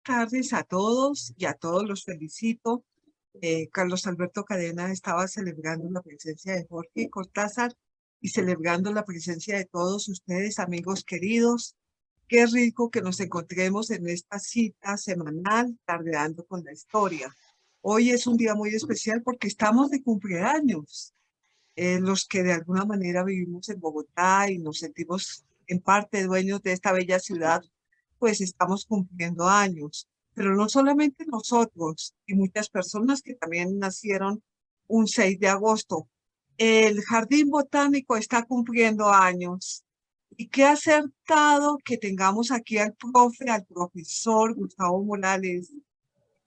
Tardes a todos y a todos los felicito. Carlos Alberto Cadena estaba celebrando la presencia de Jorge Cortázar y celebrando la presencia de todos ustedes, amigos queridos. Qué rico que nos encontremos en esta cita semanal, tardeando con la historia. Hoy es un día muy especial porque estamos de cumpleaños. Los que de alguna manera vivimos en Bogotá y nos sentimos en parte dueños de esta bella ciudad, pues estamos cumpliendo años. Pero no solamente nosotros y muchas personas que también nacieron un 6 de agosto. El Jardín Botánico está cumpliendo años. Y qué acertado que tengamos aquí al profe, al profesor Gustavo Morales.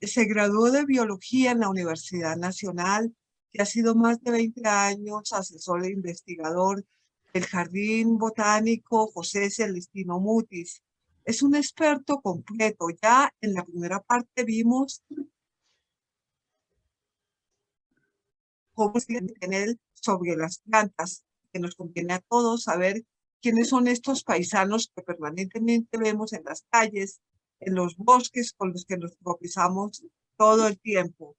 Se graduó de biología en la Universidad Nacional y ha sido más de 20 años asesor e investigador del Jardín Botánico José Celestino Mutis. Es un experto completo. Ya en la primera parte vimos cómo se tiene él sobre las plantas, que nos conviene a todos saber quiénes son estos paisanos que permanentemente vemos en las calles, en los bosques con los que nos tropezamos todo el tiempo.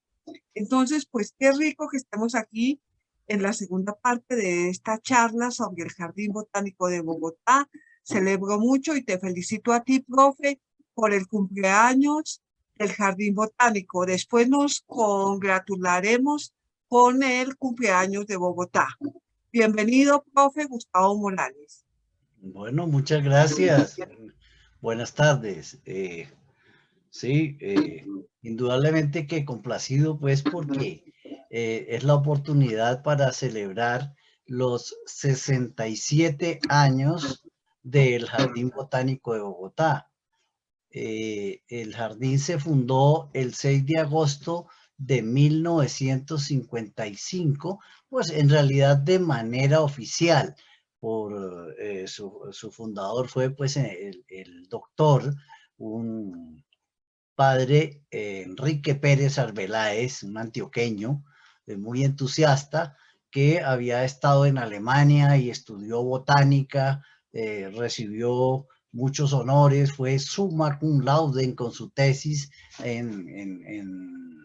Entonces, pues qué rico que estemos aquí en la segunda parte de esta charla sobre el Jardín Botánico de Bogotá. Celebro mucho y te felicito a ti, profe, por el cumpleaños del Jardín Botánico. Después nos congratularemos con el cumpleaños de Bogotá. Bienvenido, profe Gustavo Morales. Bueno, muchas gracias. Buenas tardes. Sí, indudablemente que complacido, pues, porque es la oportunidad para celebrar los 67 años del Jardín Botánico de Bogotá. El jardín se fundó el 6 de agosto de 1955, pues en realidad de manera oficial. Su fundador fue pues el doctor, un padre, Enrique Pérez Arbeláez, un antioqueño muy entusiasta, que había estado en Alemania y estudió botánica, recibió muchos honores, fue summa cum laude con su tesis en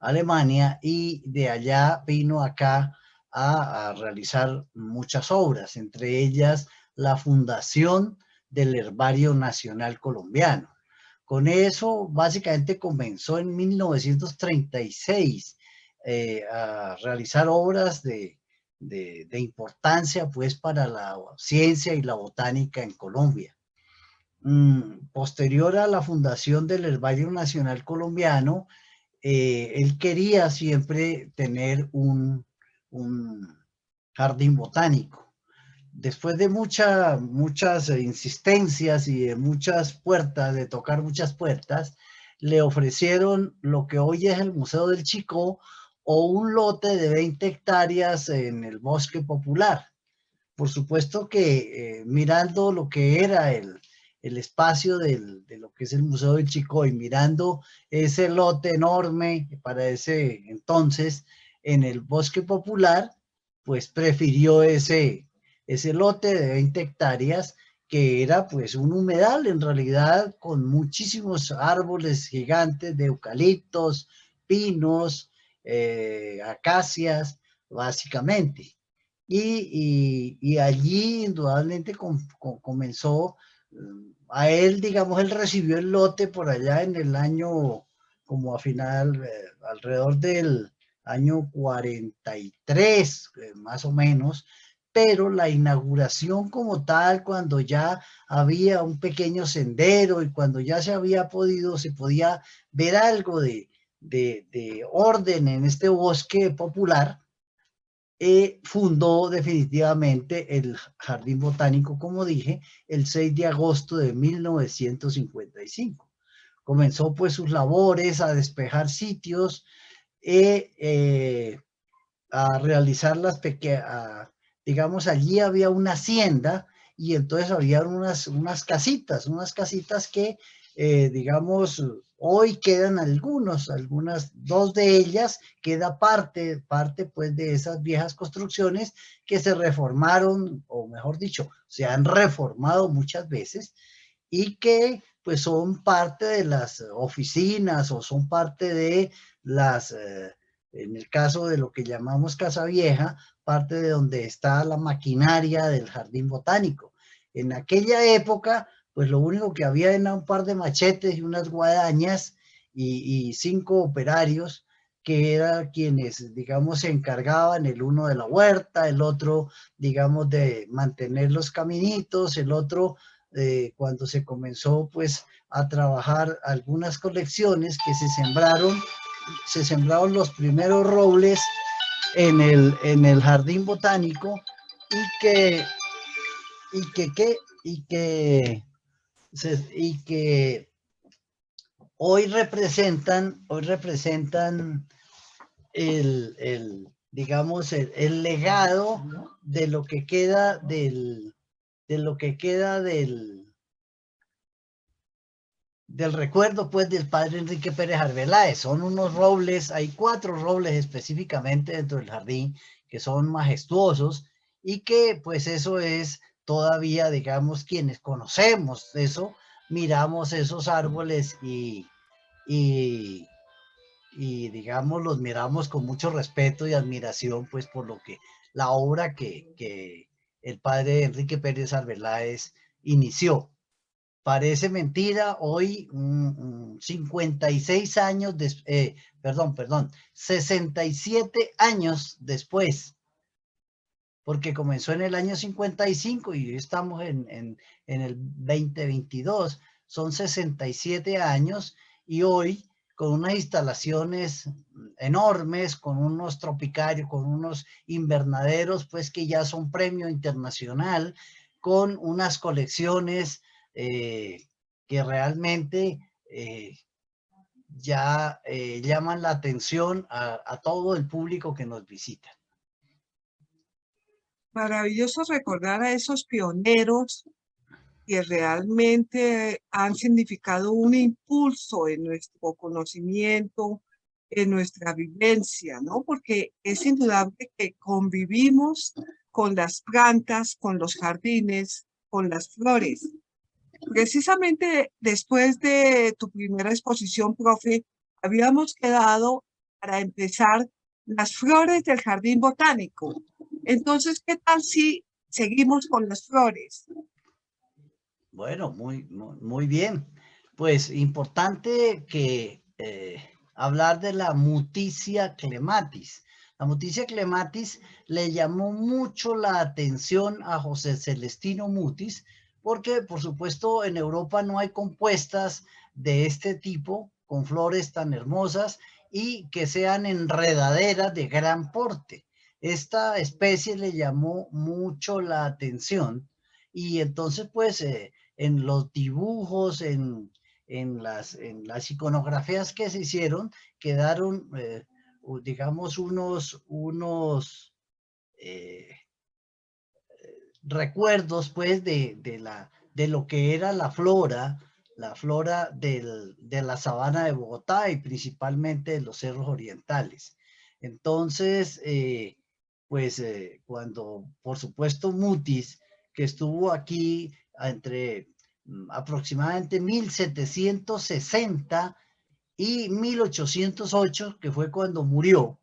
Alemania, y de allá vino acá a realizar muchas obras, entre ellas la fundación del Herbario Nacional Colombiano. Con eso, básicamente comenzó en 1936 a realizar obras de importancia, pues, para la ciencia y la botánica en Colombia. Posterior a la fundación del Herbario Nacional Colombiano, él quería siempre tener un jardín botánico. Después de muchas insistencias y de muchas puertas, de tocar muchas puertas, le ofrecieron lo que hoy es el Museo del Chicó, o un lote de 20 hectáreas en el Bosque Popular. Por supuesto que mirando lo que era el espacio de lo que es el Museo del Chicó, y mirando ese lote enorme para ese entonces en el Bosque Popular, pues prefirió ese lote de 20 hectáreas, que era pues un humedal en realidad, con muchísimos árboles gigantes de eucaliptos, pinos, acacias, básicamente. Y allí indudablemente comenzó, a él, digamos, él recibió el lote por allá en el año, como a final, alrededor del año 43, más o menos, pero la inauguración como tal, cuando ya había un pequeño sendero y cuando ya se podía ver algo de orden en este bosque popular, fundó definitivamente el Jardín Botánico, como dije, el 6 de agosto de 1955. Comenzó pues sus labores a despejar sitios, a realizar digamos, allí había una hacienda, y entonces había unas casitas que, digamos, hoy quedan dos de ellas, queda parte pues de esas viejas construcciones que se reformaron, o mejor dicho, se han reformado muchas veces, y que pues son parte de las oficinas o son parte de las, en el caso de lo que llamamos Casa Vieja, parte de donde está la maquinaria del jardín botánico. En aquella época, pues lo único que había era un par de machetes y unas guadañas y 5 operarios que eran quienes, digamos, se encargaban, el uno de la huerta, el otro, digamos, de mantener los caminitos, el otro, cuando se comenzó, pues, a trabajar algunas colecciones que se sembraron los primeros robles en el jardín botánico y que, y que, y que hoy representan digamos, el legado de lo que queda del recuerdo, pues, del padre Enrique Pérez Arbeláez. Son unos robles, hay 4 robles específicamente dentro del jardín que son majestuosos y que, pues, eso es todavía, digamos, quienes conocemos eso, miramos esos árboles y digamos, los miramos con mucho respeto y admiración, pues, por lo que la obra que el padre Enrique Pérez Arbeláez inició. Parece mentira, hoy, 56 años, 67 años después, porque comenzó en el año 55 y hoy estamos en el 2022, son 67 años y hoy con unas instalaciones enormes, con unos tropicarios, con unos invernaderos, pues que ya son premio internacional, con unas colecciones que realmente ya llaman la atención a todo el público que nos visita. Maravilloso recordar a esos pioneros que realmente han significado un impulso en nuestro conocimiento, en nuestra vivencia, ¿no? Porque es indudable que convivimos con las plantas, con los jardines, con las flores. Precisamente después de tu primera exposición, profe, habíamos quedado para empezar las flores del jardín botánico. Entonces, ¿qué tal si seguimos con las flores? Bueno, muy bien. Pues importante que hablar de la Muticia clematis. La Muticia clematis le llamó mucho la atención a José Celestino Mutis, porque por supuesto en Europa no hay compuestas de este tipo con flores tan hermosas y que sean enredaderas de gran porte. Esta especie le llamó mucho la atención y entonces pues en los dibujos, en las iconografías que se hicieron, quedaron, digamos, unos eh, recuerdos, pues, de lo que era la flora de la sabana de Bogotá y principalmente de los cerros orientales. Entonces, pues, cuando, por supuesto, Mutis, que estuvo aquí entre aproximadamente 1760 y 1808, que fue cuando murió,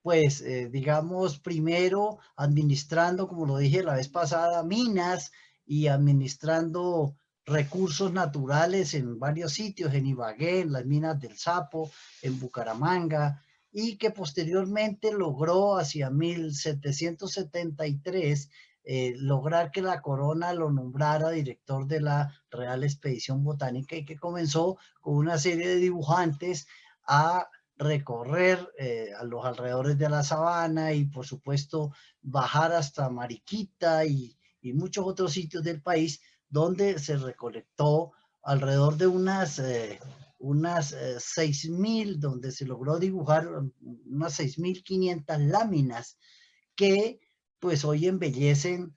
pues, digamos, primero administrando, como lo dije la vez pasada, minas y administrando recursos naturales en varios sitios, en Ibagué, en las minas del Sapo, en Bucaramanga, y que posteriormente logró hacia 1773 lograr que la corona lo nombrara director de la Real Expedición Botánica y que comenzó con una serie de dibujantes a recorrer a los alrededores de la sabana y por supuesto bajar hasta Mariquita y muchos otros sitios del país donde se recolectó alrededor de unas 6.000, donde se logró dibujar unas 6.500 láminas que pues hoy embellecen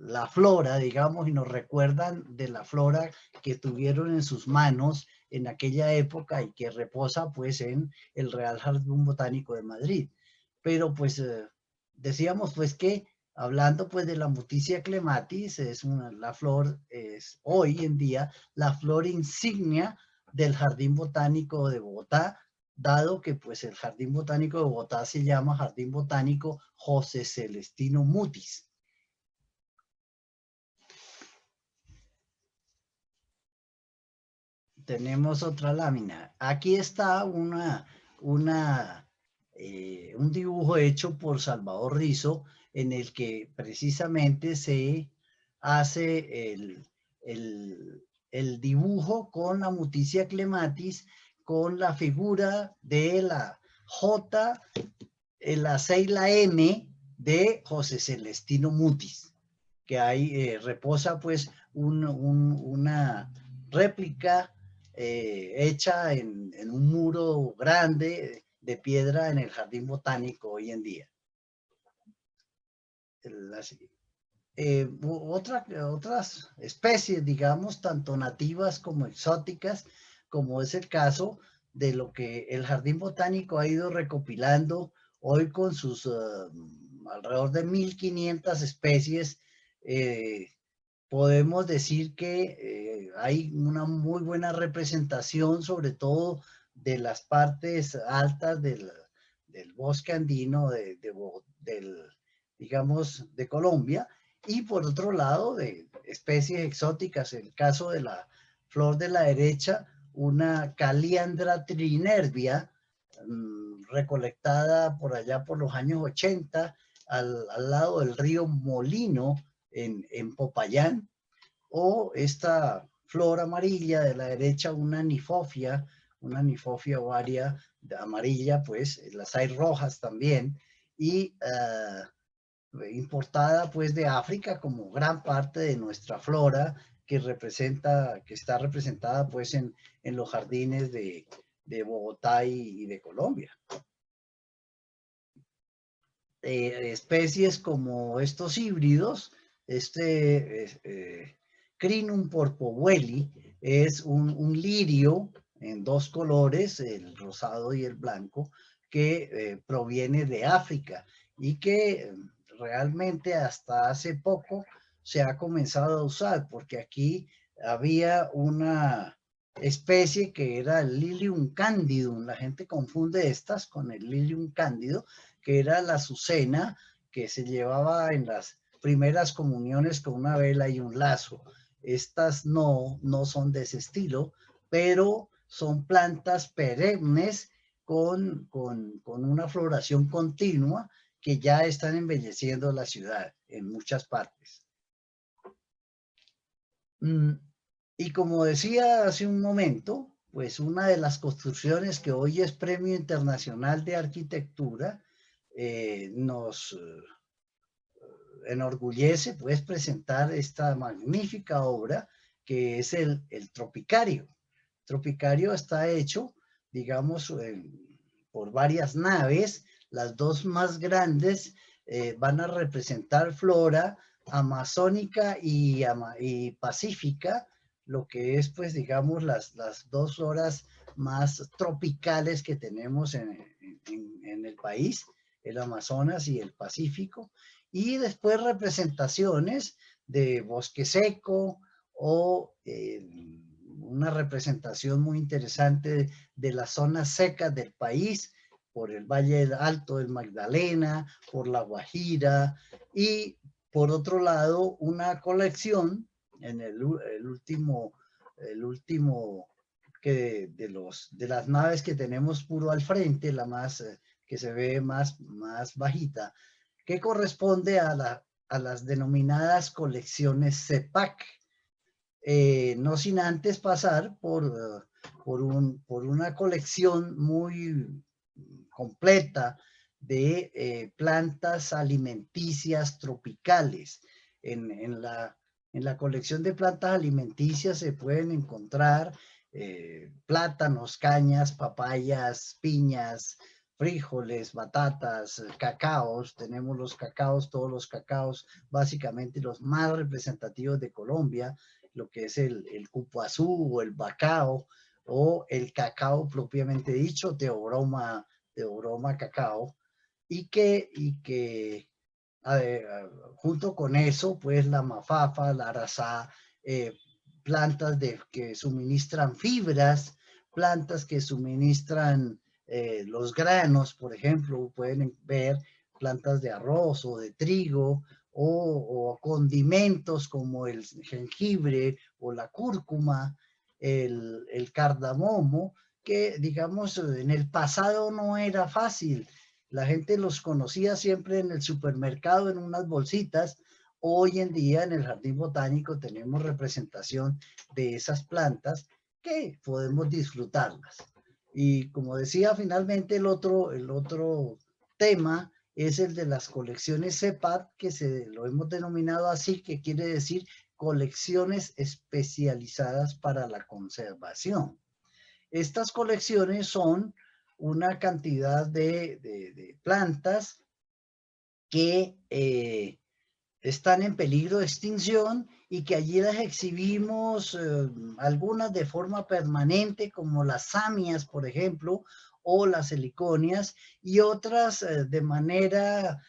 la flora, digamos, y nos recuerdan de la flora que tuvieron en sus manos en aquella época y que reposa pues en el Real Jardín Botánico de Madrid. Pero pues decíamos pues que hablando pues de la Muticia clematis, la flor es hoy en día la flor insignia del Jardín Botánico de Bogotá, dado que pues el Jardín Botánico de Bogotá se llama Jardín Botánico José Celestino Mutis. Tenemos otra lámina. Aquí está un dibujo hecho por Salvador Rizo, en el que precisamente se hace el dibujo con la Muticia clematis, con la figura de la J, la C y la M de José Celestino Mutis, que ahí reposa pues una réplica hecha en un muro grande de piedra en el Jardín Botánico hoy en día. Otras especies, digamos, tanto nativas como exóticas, como es el caso de lo que el Jardín Botánico ha ido recopilando hoy con sus alrededor de 1500 especies. Podemos decir que hay una muy buena representación, sobre todo de las partes altas del bosque andino digamos, de Colombia, y por otro lado de especies exóticas. En el caso de la flor de la derecha, una Caliandra trinervia, recolectada por allá por los años 80, al lado del río Molino, en Popayán, o esta flor amarilla de la derecha, una nifofia ovaria amarilla, pues las hay rojas también, y importada pues de África, como gran parte de nuestra flora que está representada pues en los jardines de Bogotá y de Colombia. Especies como estos híbridos, Crinum porpowelli es un lirio en dos colores, el rosado y el blanco, que proviene de África y que realmente hasta hace poco se ha comenzado a usar, porque aquí había una especie que era el Lilium candidum. La gente confunde estas con el Lilium candido, que era la azucena que se llevaba en las primeras comuniones con una vela y un lazo. Estas no son de ese estilo, pero son plantas perennes con una floración continua que ya están embelleciendo la ciudad en muchas partes. Y como decía hace un momento, pues una de las construcciones que hoy es Premio Internacional de Arquitectura nos enorgullece pues presentar esta magnífica obra que es el Tropicario. Tropicario está hecho, digamos, por varias naves. Las dos más grandes van a representar flora amazónica y pacífica, lo que es, pues, digamos, las dos floras más tropicales que tenemos en el país, el Amazonas y el Pacífico, y después representaciones de bosque seco o una representación muy interesante de las zonas secas del país, por el Valle Alto del Magdalena, por La Guajira, y por otro lado una colección en el último de las naves que tenemos puro al frente, la más que se ve más bajita, que corresponde a las denominadas colecciones CEPAC, no sin antes pasar por una colección muy completa de plantas alimenticias tropicales. En la colección de plantas alimenticias se pueden encontrar plátanos, cañas, papayas, piñas, frijoles, batatas, cacaos. Tenemos los cacaos, todos los cacaos, básicamente los más representativos de Colombia, lo que es el cupuazú o el bacao, o el cacao propiamente dicho, Teobroma cacao, y que junto con eso, pues la mafafa, la arazá, plantas que suministran fibras, plantas que suministran los granos, por ejemplo, pueden ver plantas de arroz o de trigo o condimentos como el jengibre o la cúrcuma, el cardamomo, que digamos en el pasado no era fácil. La gente los conocía siempre en el supermercado en unas bolsitas. Hoy en día en el Jardín Botánico tenemos representación de esas plantas que podemos disfrutarlas. Y como decía, finalmente el otro tema es el de las colecciones CEPAT, que lo hemos denominado así, que quiere decir colecciones especializadas para la conservación. Estas colecciones son una cantidad de plantas que están en peligro de extinción y que allí las exhibimos, algunas de forma permanente, como las samias, por ejemplo, o las heliconias, y otras de manera,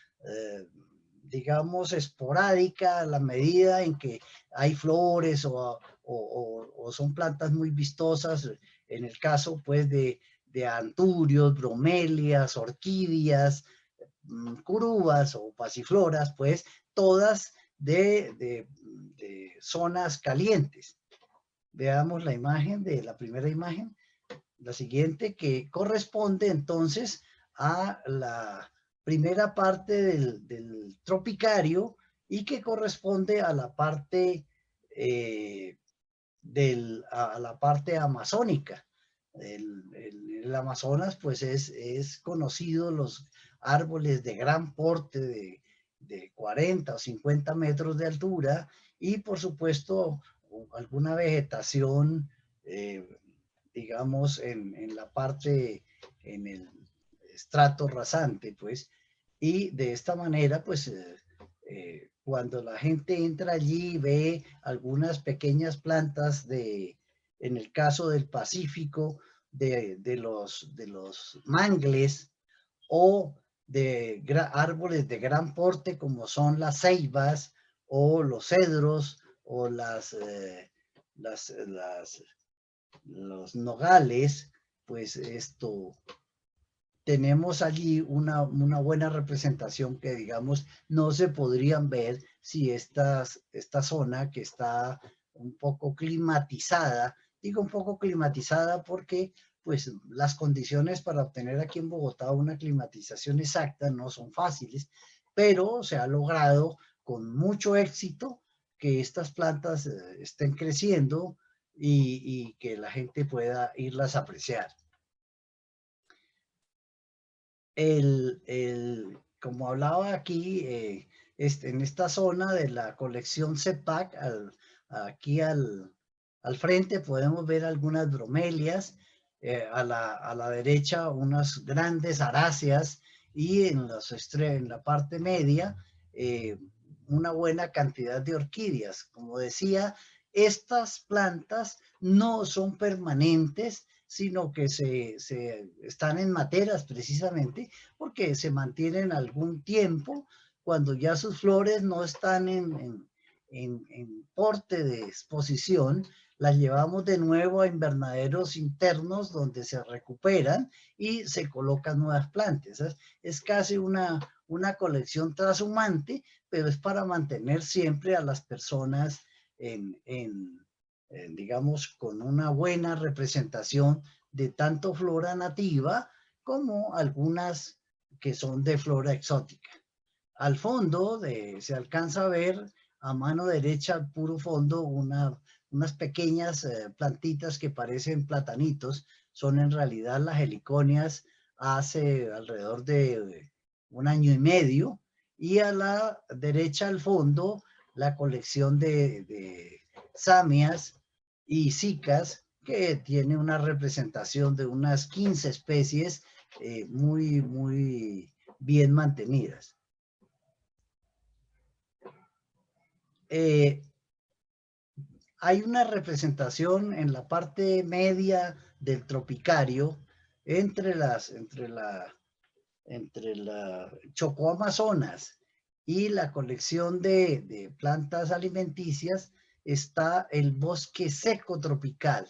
digamos, esporádica, a la medida en que hay flores o son plantas muy vistosas, en el caso, pues, de anturios, bromelias, orquídeas, curubas o pasifloras, pues, todas de zonas calientes. Veamos la imagen de la primera imagen, la siguiente, que corresponde entonces a la primera parte del tropicario y que corresponde a la parte a la parte amazónica. El Amazonas, pues es conocido los árboles de gran porte de 40 o 50 metros de altura y por supuesto alguna vegetación, digamos, en la parte, en el estrato rasante, pues, y de esta manera, pues, cuando la gente entra allí y ve algunas pequeñas plantas en el caso del Pacífico, de los mangles o de árboles de gran porte como son las ceibas o los cedros o los nogales, pues tenemos allí una buena representación que, digamos, no se podrían ver si esta zona que está un poco climatizada, digo un poco climatizada porque pues las condiciones para obtener aquí en Bogotá una climatización exacta no son fáciles, pero se ha logrado con mucho éxito que estas plantas estén creciendo y que la gente pueda irlas a apreciar. Como hablaba aquí, en esta zona de la colección CEPAC, aquí al frente podemos ver algunas bromelias, a la derecha unas grandes aráceas y en la parte media una buena cantidad de orquídeas. Como decía, estas plantas no son permanentes, sino que están en materas precisamente porque se mantienen algún tiempo cuando ya sus flores no están en porte de exposición, las llevamos de nuevo a invernaderos internos donde se recuperan y se colocan nuevas plantas. Es casi una colección trashumante, pero es para mantener siempre a las personas digamos, con una buena representación de tanto flora nativa como algunas que son de flora exótica. Al fondo se alcanza a ver a mano derecha, al puro fondo, unas pequeñas plantitas que parecen platanitos, son en realidad las heliconias hace alrededor de un año y medio, y a la derecha al fondo la colección de samias y cicas, que tiene una representación de unas 15 especies muy bien mantenidas. Hay una representación en la parte media del tropicario entre la Chocó Amazonas y la colección de plantas alimenticias está el bosque seco tropical.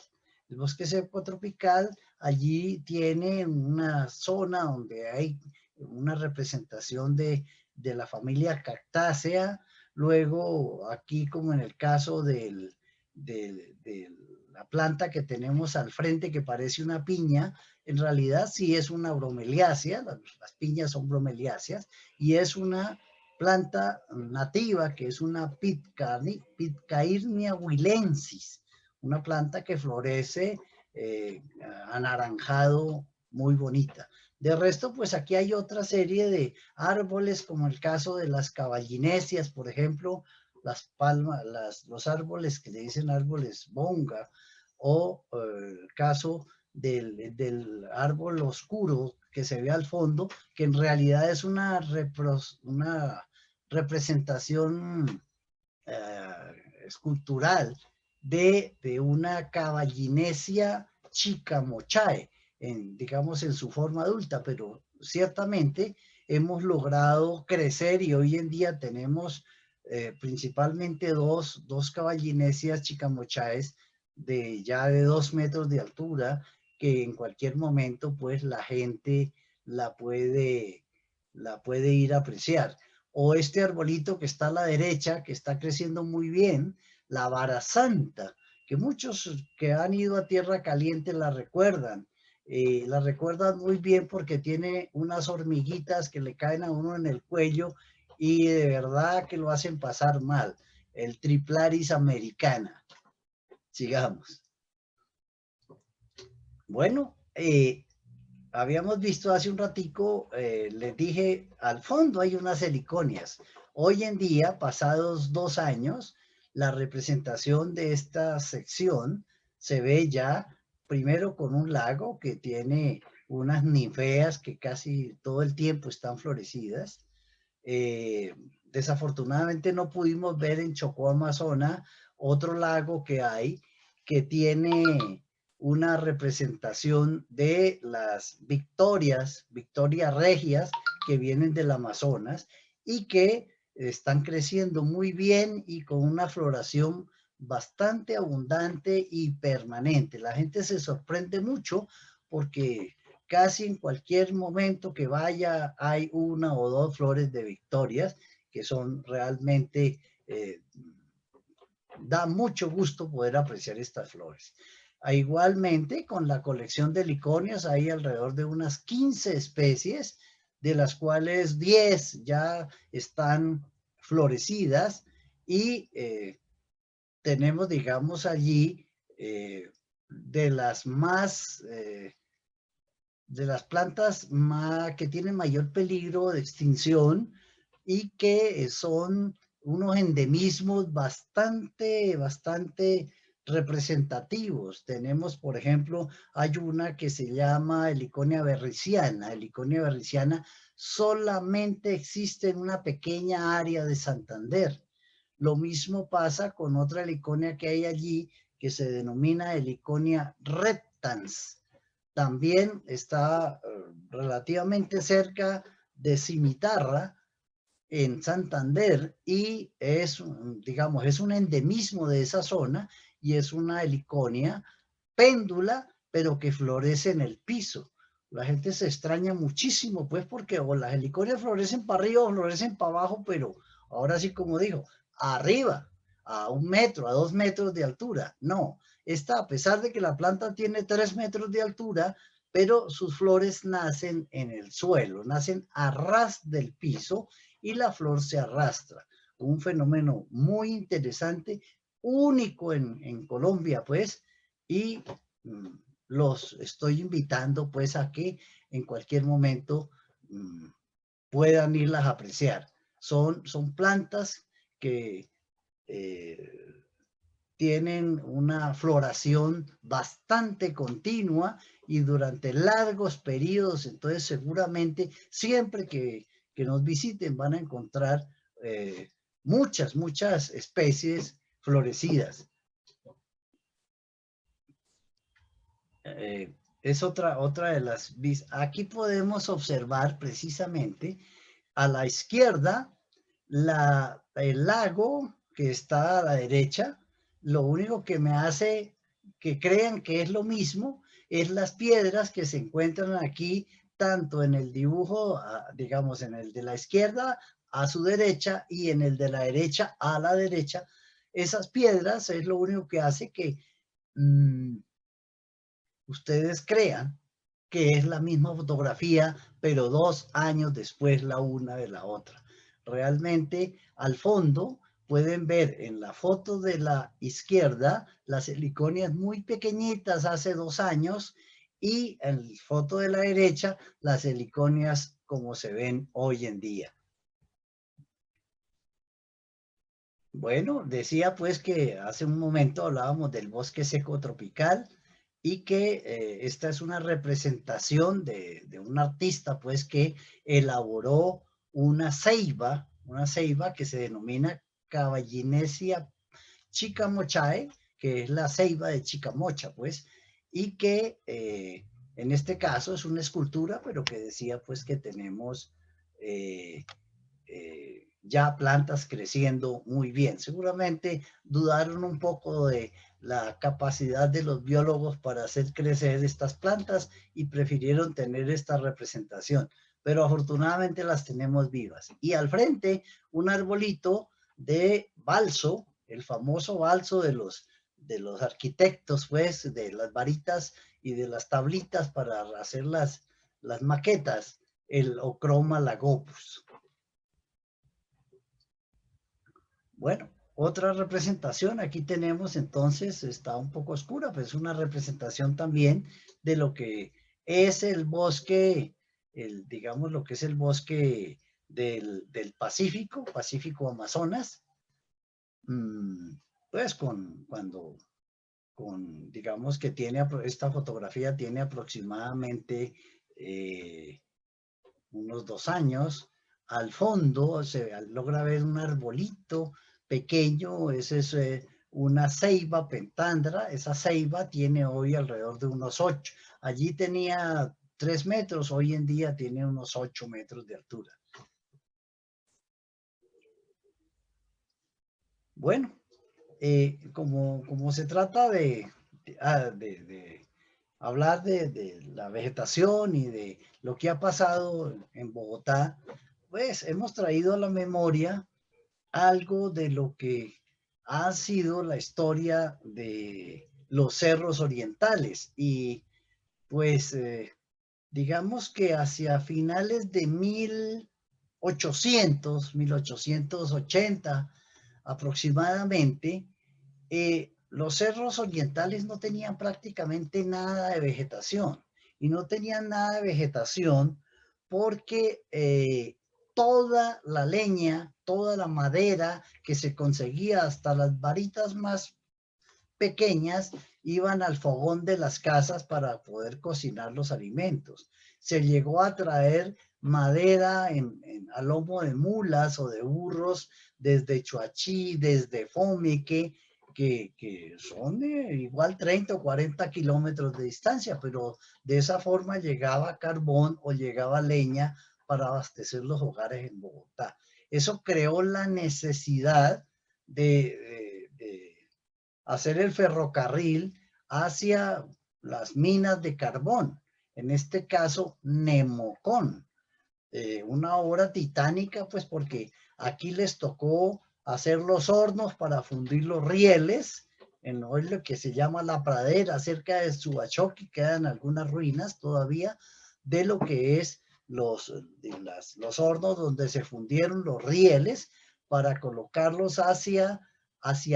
El bosque seco tropical allí tiene una zona donde hay una representación de la familia Cactácea. Luego aquí, como en el caso de la planta que tenemos al frente que parece una piña, en realidad sí es una bromeliácea, las piñas son bromeliáceas, y es una planta nativa que es una Pitcairnia huilensis, una planta que florece anaranjado, muy bonita. De resto, pues aquí hay otra serie de árboles, como el caso de las caballinesias, por ejemplo, las palmas, los árboles que le dicen árboles bonga, o el caso del árbol oscuro que se ve al fondo, que en realidad es una representación escultural de una caballinesia chicamochae, digamos en su forma adulta, pero ciertamente hemos logrado crecer y hoy en día tenemos principalmente dos caballinesias chicamochaes ya de 2 metros de altura, que en cualquier momento pues la gente la puede ir a apreciar. O este arbolito que está a la derecha, que está creciendo muy bien, la vara santa, que muchos que han ido a tierra caliente la recuerdan muy bien porque tiene unas hormiguitas que le caen a uno en el cuello y de verdad que lo hacen pasar mal. El Triplaris americana. Sigamos. Bueno, habíamos visto hace un ratico, les dije, al fondo hay unas heliconias. Hoy en día, pasados 2 años, la representación de esta sección se ve ya primero con un lago que tiene unas ninfeas que casi todo el tiempo están florecidas. Desafortunadamente no pudimos ver en Chocó, Amazonas, otro lago que hay que tiene una representación de las victorias regias que vienen del Amazonas y que están creciendo muy bien y con una floración bastante abundante y permanente. La gente se sorprende mucho porque casi en cualquier momento que vaya hay una o dos flores de victorias que son realmente, da mucho gusto poder apreciar estas flores. Igualmente, con la colección de heliconias hay alrededor de unas 15 especies, de las cuales 10 ya están florecidas y tenemos, digamos, allí de las más de las plantas que tienen mayor peligro de extinción y que son unos endemismos bastante representativos. Tenemos, por ejemplo, hay una que se llama Heliconia berriciana. Heliconia berriciana solamente existe en una pequeña área de Santander. Lo mismo pasa con otra heliconia que hay allí que se denomina Heliconia reptans. También está relativamente cerca de Cimitarra, en Santander, y es, digamos, es un endemismo de esa zona y es una heliconia péndula, pero que florece en el piso. La gente se extraña muchísimo, pues, porque o las heliconias florecen para arriba o florecen para abajo, pero ahora sí, como dijo, arriba, a 1 metro, a 2 metros de altura. No, esta, a pesar de que la planta tiene 3 metros de altura, pero sus flores nacen en el suelo, nacen a ras del piso y la flor se arrastra. Un fenómeno muy interesante, único en Colombia, pues, y los estoy invitando pues a que en cualquier momento puedan irlas a apreciar. Son plantas que tienen una floración bastante continua y durante largos periodos, entonces seguramente siempre que nos visiten van a encontrar muchas especies florecidas. Es otra de las vistas. Aquí podemos observar precisamente a la izquierda El lago que está a la derecha, lo único que me hace que crean que es lo mismo es las piedras que se encuentran aquí, tanto en el dibujo, digamos, en el de la izquierda a su derecha y en el de la derecha a la derecha. Esas piedras es lo único que hace que mmm, ustedes crean que es la misma fotografía, pero 2 años después la una de la otra. Realmente, al fondo, pueden ver en la foto de la izquierda las heliconias muy pequeñitas hace 2 años y en la foto de la derecha las heliconias como se ven hoy en día. Bueno, decía pues que hace un momento hablábamos del bosque seco tropical y que esta es una representación de un artista pues que elaboró una ceiba que se denomina Caballinesia chicamochae, que es la ceiba de Chicamocha pues, y que en este caso es una escultura, pero que decía pues que tenemos eh, ya plantas creciendo muy bien. Seguramente dudaron un poco de la capacidad de los biólogos para hacer crecer estas plantas y prefirieron tener esta representación, pero afortunadamente las tenemos vivas. Y al frente, un arbolito de balso, el famoso balso de los arquitectos, pues, de las varitas y de las tablitas para hacer las maquetas, el Ochroma lagopus. Bueno, otra representación, aquí tenemos entonces, está un poco oscura, pero es una representación también de lo que es el bosque, digamos lo que es el bosque del Pacífico Amazonas, pues digamos que esta fotografía tiene aproximadamente unos 2 años. Al fondo se logra ver un arbolito pequeño, ese es una ceiba pentandra, esa ceiba tiene hoy alrededor de unos 8, allí tenía 3 metros, hoy en día tiene unos 8 metros de altura. Bueno, como se trata de hablar de la vegetación y de lo que ha pasado en Bogotá, pues hemos traído a la memoria algo de lo que ha sido la historia de los cerros orientales y pues digamos que hacia finales de 1880 aproximadamente, los cerros orientales no tenían prácticamente nada de vegetación y no tenían nada de vegetación porque toda la leña, toda la madera que se conseguía hasta las varitas más pequeñas iban al fogón de las casas para poder cocinar los alimentos. Se llegó a traer madera a lomo de mulas o de burros desde Chuachí, desde Fomeque, que son igual 30 o 40 kilómetros de distancia, pero de esa forma llegaba carbón o llegaba leña para abastecer los hogares en Bogotá. Eso creó la necesidad de hacer el ferrocarril hacia las minas de carbón, en este caso Nemocón, una obra titánica, pues porque aquí les tocó hacer los hornos para fundir los rieles, en lo que se llama La Pradera, cerca de Subachoque, quedan algunas ruinas todavía de lo que es los hornos donde se fundieron los rieles para colocarlos hacia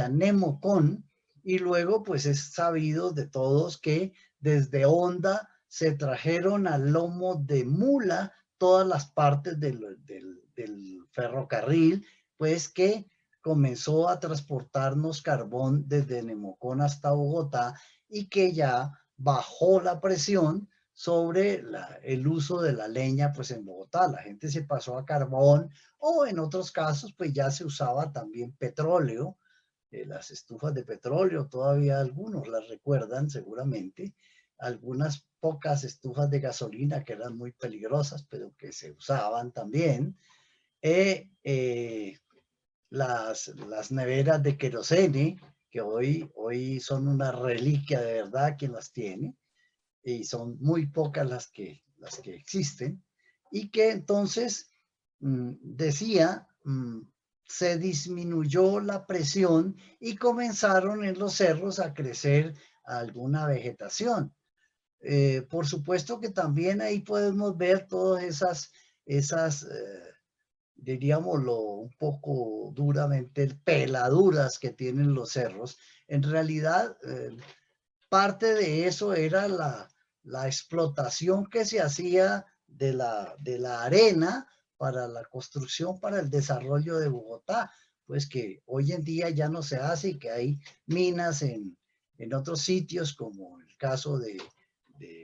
Nemocón, y luego pues es sabido de todos que desde Honda se trajeron al lomo de mula todas las partes del ferrocarril, pues que comenzó a transportarnos carbón desde Nemocón hasta Bogotá y que ya bajó la presión sobre el uso de la leña pues en Bogotá. La gente se pasó a carbón o en otros casos pues ya se usaba también petróleo, las estufas de petróleo, todavía algunos las recuerdan seguramente, algunas pocas estufas de gasolina que eran muy peligrosas, pero que se usaban también. las neveras de querosene, que hoy son una reliquia de verdad quien las tiene, y son muy pocas las que existen, y que entonces decía, se disminuyó la presión y comenzaron en los cerros a crecer alguna vegetación. Por supuesto que también ahí podemos ver todas esas diríamoslo un poco duramente, peladuras que tienen los cerros. En realidad, parte de eso era la explotación que se hacía de la arena para la construcción, para el desarrollo de Bogotá, pues que hoy en día ya no se hace y que hay minas en otros sitios, como el caso de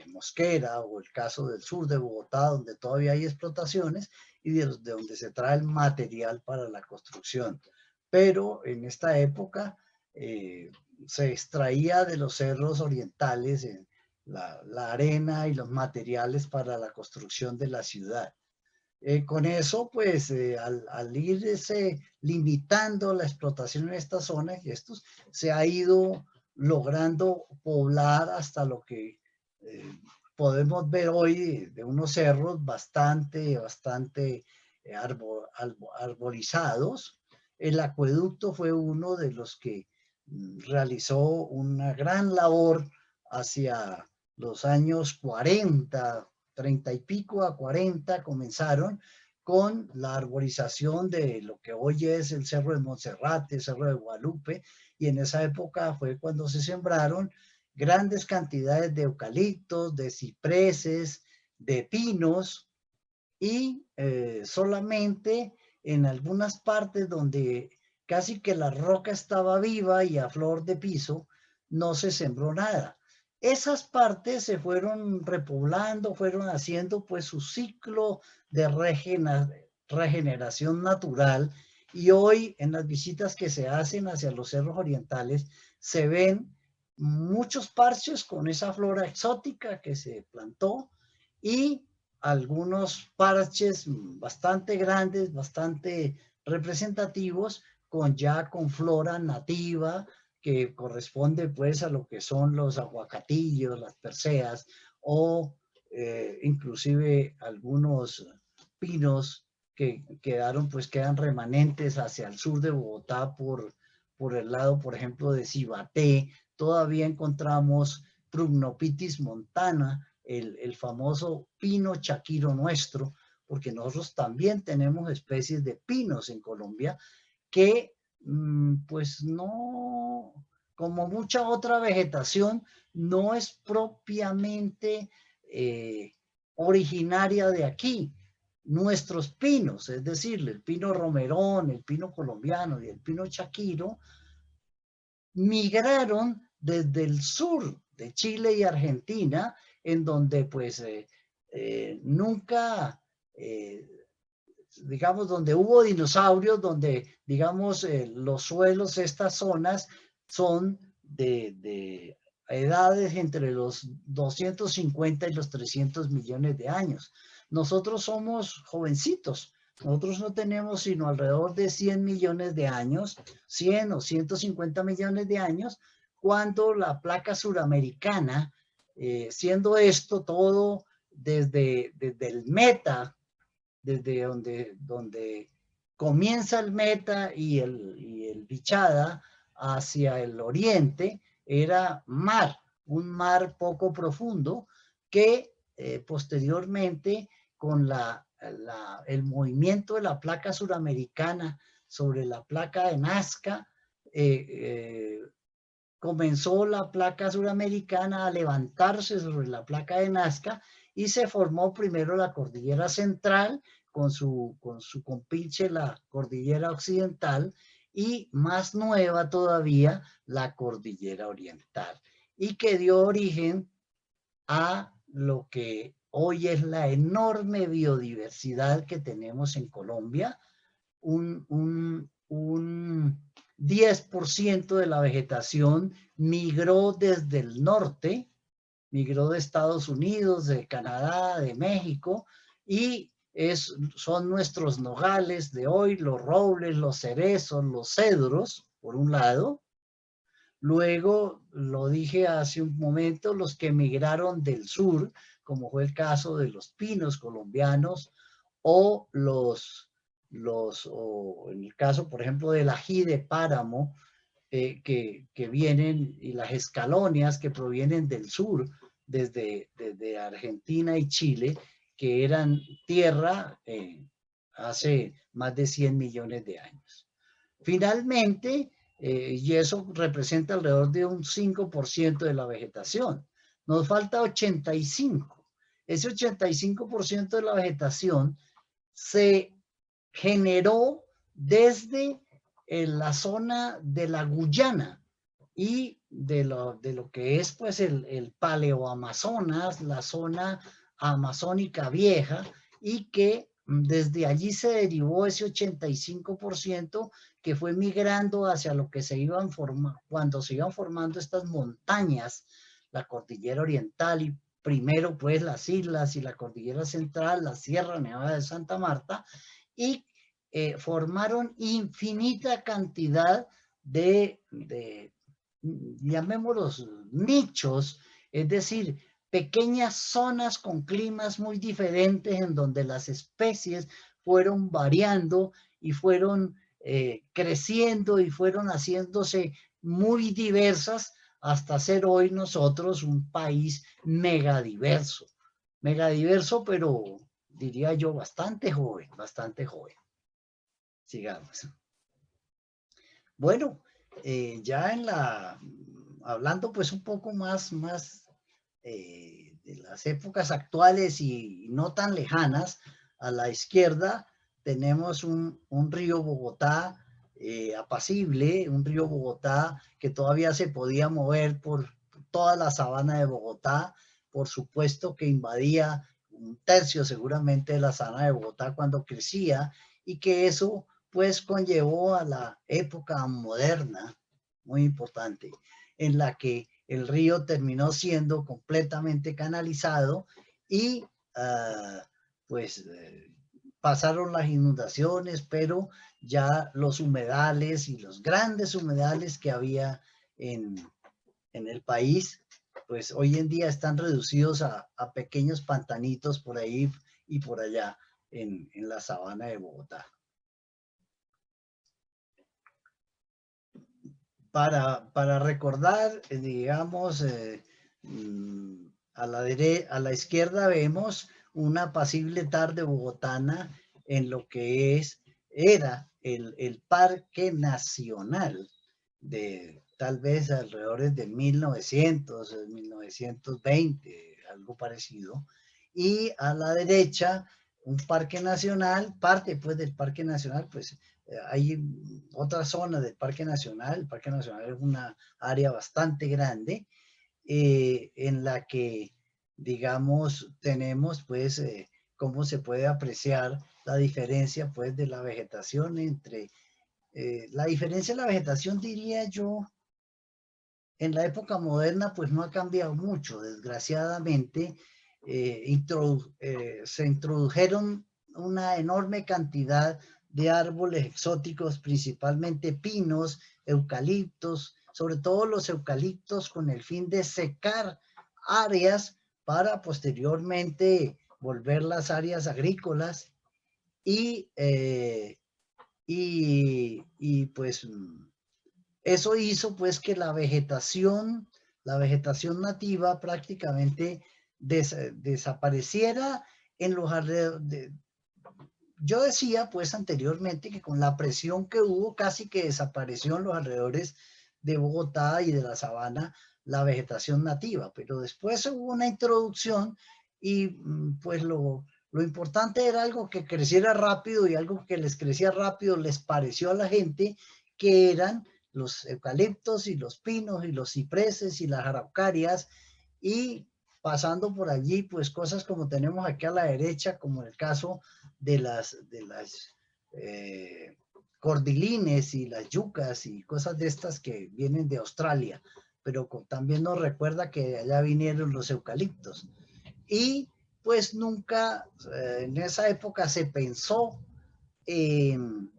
Mosquera o el caso del sur de Bogotá, donde todavía hay explotaciones y de donde se trae el material para la construcción. Pero en esta época se extraía de los cerros orientales la arena y los materiales para la construcción de la ciudad. Con eso, pues, al irse limitando la explotación en estas zonas, se ha ido logrando poblar hasta lo que podemos ver hoy de unos cerros bastante arborizados. El acueducto fue uno de los que realizó una gran labor hacia los años 40, 30 y pico a 40 comenzaron con la arborización de lo que hoy es el Cerro de Monserrate, el Cerro de Guadalupe, y en esa época fue cuando se sembraron grandes cantidades de eucaliptos, de cipreses, de pinos, y solamente en algunas partes donde casi que la roca estaba viva y a flor de piso, no se sembró nada. Esas partes se fueron repoblando, fueron haciendo pues su ciclo de regeneración natural, y hoy en las visitas que se hacen hacia los cerros orientales se ven muchos parches con esa flora exótica que se plantó y algunos parches bastante grandes, bastante representativos, con flora nativa que corresponde pues a lo que son los aguacatillos, las perseas o inclusive algunos pinos que quedan remanentes hacia el sur de Bogotá por el lado, por ejemplo, de Cibaté. Todavía encontramos Prugnopitis montana, el famoso pino chaquiro nuestro, porque nosotros también tenemos especies de pinos en Colombia que pues no, como mucha otra vegetación, no es propiamente originaria de aquí. Nuestros pinos, es decir, el pino romerón, el pino colombiano y el pino chaquiro, migraron desde el sur de Chile y Argentina, en donde pues nunca, digamos, donde hubo dinosaurios, donde, digamos, los suelos, estas zonas son de edades entre los 250 y los 300 millones de años. Nosotros somos jovencitos. Nosotros no tenemos sino alrededor de 100 millones de años, 100 o 150 millones de años, cuando la placa suramericana, siendo esto todo desde el Meta, desde donde comienza el Meta y el Vichada hacia el oriente, era un mar poco profundo que posteriormente con el movimiento de la placa suramericana sobre la placa de Nazca, comenzó la placa suramericana a levantarse sobre la placa de Nazca y se formó primero la cordillera central con su compinche la cordillera occidental y más nueva todavía la cordillera oriental, y que dio origen a lo que hoy es la enorme biodiversidad que tenemos en Colombia. Un 10% de la vegetación migró desde el norte, migró de Estados Unidos, de Canadá, de México, y son nuestros nogales de hoy, los robles, los cerezos, los cedros, por un lado. Luego, lo dije hace un momento, los que emigraron del sur, como fue el caso de los pinos colombianos, o o en el caso, por ejemplo, del ají de páramo, que vienen, y las escalonias que provienen del sur, desde Argentina y Chile, que eran tierra hace más de 100 millones de años. Finalmente, y eso representa alrededor de un 5% de la vegetación. Nos falta 85%. Ese 85% de la vegetación se generó desde la zona de la Guyana y de lo que es pues el Paleoamazonas, la zona amazónica vieja, y que desde allí se derivó ese 85% que fue migrando hacia lo que se iban formando, cuando se iban formando estas montañas, la cordillera oriental y primero pues las islas y la cordillera central, la Sierra Nevada de Santa Marta, y formaron infinita cantidad de llamémoslos nichos, es decir, pequeñas zonas con climas muy diferentes en donde las especies fueron variando y fueron creciendo y fueron haciéndose muy diversas hasta ser hoy nosotros un país megadiverso. Megadiverso, pero diría yo bastante joven, bastante joven. Sigamos. Bueno, ya hablando pues un poco más de las épocas actuales y no tan lejanas, a la izquierda tenemos un río Bogotá apacible, un río Bogotá que todavía se podía mover por toda la sabana de Bogotá, por supuesto que invadía un tercio seguramente de la sabana de Bogotá cuando crecía, y que eso pues conllevó a la época moderna, muy importante, en la que el río terminó siendo completamente canalizado y pues pasaron las inundaciones, pero ya los humedales y los grandes humedales que había en el país, pues hoy en día están reducidos a pequeños pantanitos por ahí y por allá en la sabana de Bogotá. Para recordar, digamos, a la izquierda vemos una apacible tarde bogotana en lo que era el Parque Nacional de tal vez alrededor de 1900, 1920, algo parecido. Y a la derecha, un parque nacional, parte pues del Parque Nacional, pues hay otra zona del Parque Nacional. El Parque Nacional es una área bastante grande en la que, digamos, tenemos pues cómo se puede apreciar la diferencia pues de la vegetación entre, la diferencia de la vegetación diría yo, en la época moderna pues no ha cambiado mucho, desgraciadamente. Se introdujeron una enorme cantidad de árboles exóticos, principalmente pinos, eucaliptos, sobre todo los eucaliptos con el fin de secar áreas para posteriormente volver las áreas agrícolas y, pues eso hizo pues que la vegetación nativa prácticamente desapareciera en los alrededores. Yo decía pues anteriormente que con la presión que hubo casi que desapareció en los alrededores de Bogotá y de la sabana la vegetación nativa, pero después hubo una introducción y pues lo importante era algo que creciera rápido, y algo que les crecía rápido les pareció a la gente que eran los eucaliptos y los pinos y los cipreses y las araucarias, y pasando por allí pues cosas como tenemos aquí a la derecha, como el caso de las cordilines y las yucas y cosas de estas que vienen de Australia, pero también nos recuerda que de allá vinieron los eucaliptos. Y pues nunca en esa época se pensó en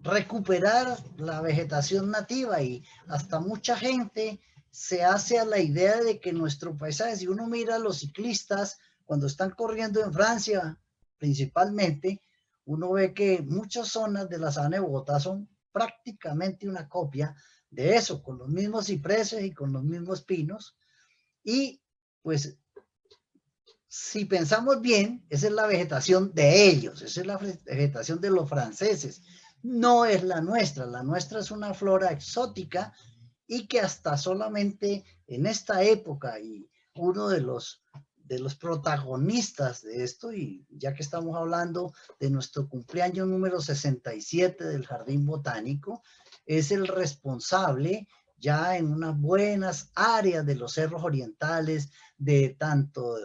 recuperar la vegetación nativa, y hasta mucha gente se hace a la idea de que nuestro paisaje, si uno mira a los ciclistas cuando están corriendo en Francia principalmente, uno ve que muchas zonas de la sabana de Bogotá son prácticamente una copia de eso, con los mismos cipreses y con los mismos pinos. Y pues si pensamos bien, esa es la vegetación de ellos, esa es la vegetación de los franceses, no es la nuestra es una flora exótica y que hasta solamente en esta época, y uno de los protagonistas de esto, y ya que estamos hablando de nuestro cumpleaños número 67 del Jardín Botánico, es el responsable ya en unas buenas áreas de los cerros orientales, de tanto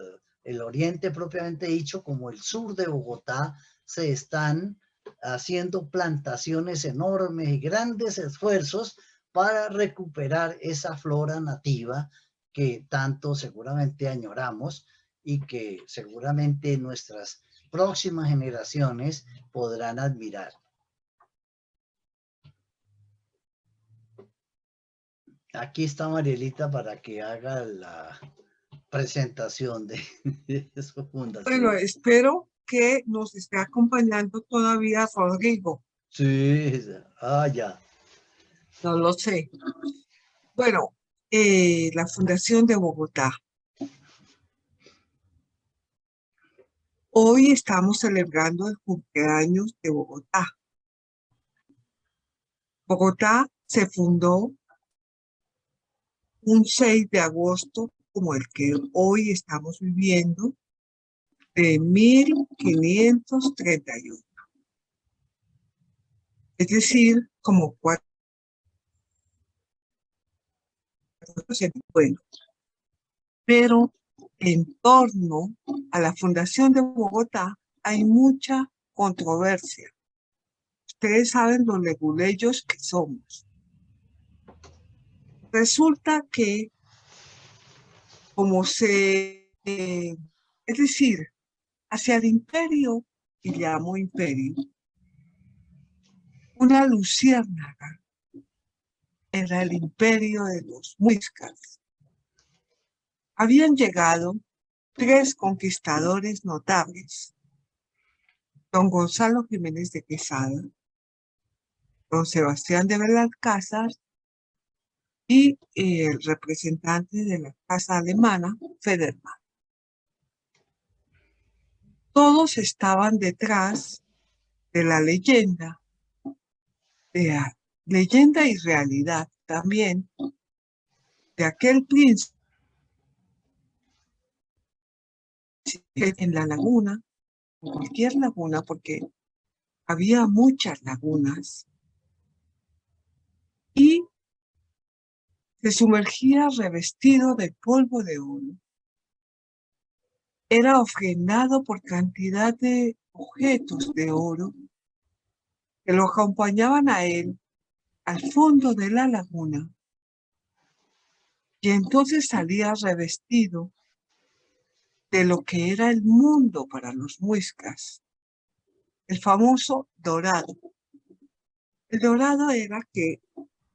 el oriente propiamente dicho como el sur de Bogotá, se están haciendo plantaciones enormes y grandes esfuerzos para recuperar esa flora nativa que tanto seguramente añoramos y que seguramente nuestras próximas generaciones podrán admirar. Aquí está Marielita para que haga la presentación de su fundación. Bueno, espero que nos esté acompañando todavía Rodrigo. Sí, ya. No lo sé. Bueno, la Fundación de Bogotá. Hoy estamos celebrando el cumpleaños de Bogotá. Bogotá se fundó un 6 de agosto, como el que hoy estamos viviendo, de 1531. Es decir, como 400. Bueno, pero en torno a la Fundación de Bogotá hay mucha controversia. Ustedes saben los leguleyos que somos. Resulta que como es decir, hacia el imperio, que llamo imperio, una luciérnaga era el imperio de los muiscas. Habían llegado 3 conquistadores notables: don Gonzalo Jiménez de Quesada, don Sebastián de Belalcázar y el representante de la casa alemana, Federman. Todos estaban detrás de la leyenda y realidad también de aquel príncipe en la laguna, en cualquier laguna, porque había muchas lagunas, y se sumergía revestido de polvo de oro. Era ofrendado por cantidad de objetos de oro que lo acompañaban a él al fondo de la laguna, y entonces salía revestido de lo que era el mundo para los muiscas, el famoso dorado. El dorado era que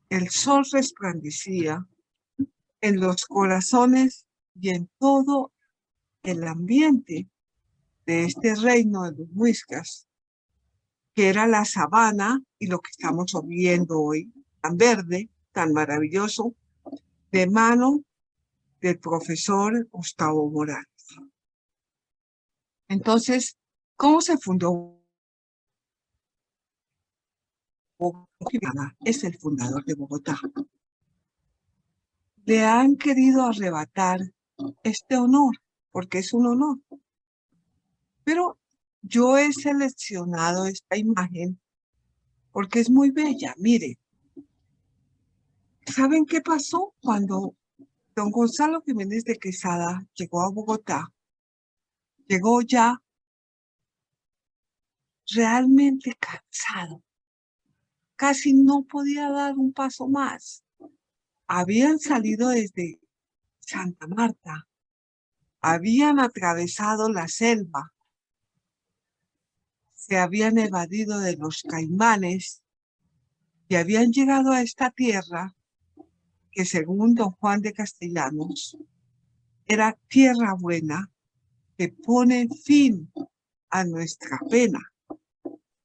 el sol resplandecía en los corazones y en todo el ambiente de este reino de los muiscas, que era la sabana y lo que estamos viendo hoy, tan verde, tan maravilloso, de mano del profesor Gustavo Morales. Entonces, ¿cómo se fundó? Es el fundador de Bogotá. Le han querido arrebatar este honor, porque es un honor. Pero yo he seleccionado esta imagen porque es muy bella. Mire, ¿saben qué pasó cuando don Gonzalo Jiménez de Quesada llegó a Bogotá? Llegó ya realmente cansado. Casi no podía dar un paso más. Habían salido desde Santa Marta habían atravesado la selva, se habían evadido de los caimanes y habían llegado a esta tierra que, según don Juan de Castellanos, era tierra buena que pone fin a nuestra pena,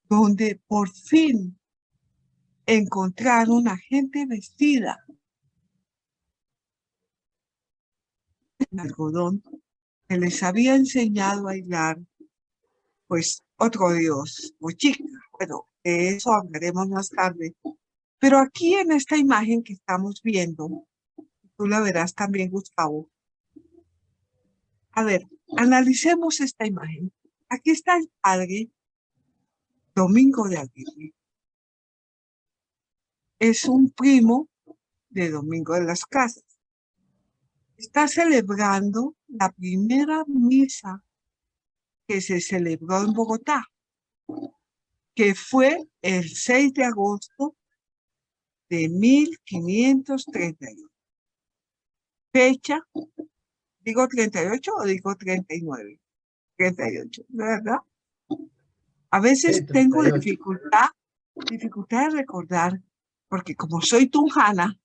donde por fin encontraron a gente vestida en algodón que les había enseñado a hilar, pues, otro dios, Mochica. Bueno, de eso hablaremos más tarde. Pero aquí en esta imagen que estamos viendo, tú la verás también, Gustavo. A ver, analicemos esta imagen. Aquí está el padre Domingo de Aguirre. Es un primo de Domingo de las Casas. Está celebrando la primera misa que se celebró en Bogotá, que fue el 6 de agosto de 1538. Fecha, ¿digo 38 o digo 39? 38, ¿verdad? A veces Sí, tengo 38. dificultad de recordar, porque como soy tunjana,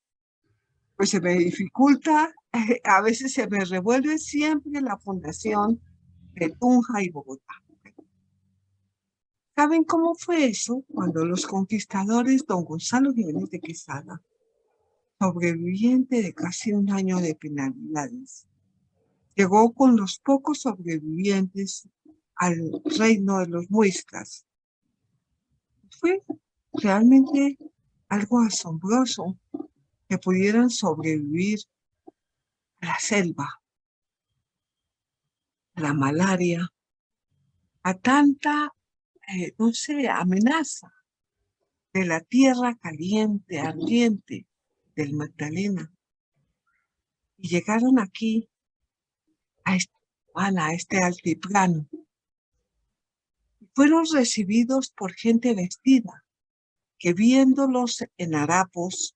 pues se me dificulta, a veces se me revuelve siempre la fundación de Tunja y Bogotá. ¿Saben cómo fue eso? Cuando los conquistadores, don Gonzalo Jiménez de Quesada, sobreviviente de casi un año de penalidades, llegó con los pocos sobrevivientes al reino de los muiscas. Fue realmente algo asombroso que pudieran sobrevivir a la selva, a la malaria, a tanta, no sé, amenaza de la tierra caliente, ardiente del Magdalena. Y llegaron aquí a este altiplano. Fueron recibidos por gente vestida, que viéndolos en harapos,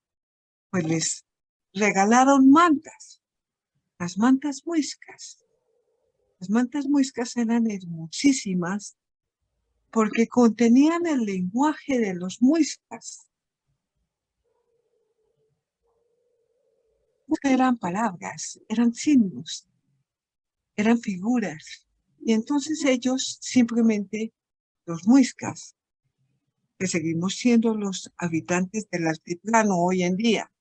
pues les regalaron mantas, las mantas muiscas. Las mantas muiscas eran hermosísimas porque contenían el lenguaje de los muiscas. No eran palabras, eran signos, eran figuras. Y entonces ellos simplemente, los muiscas, que seguimos siendo los habitantes del altiplano hoy en día,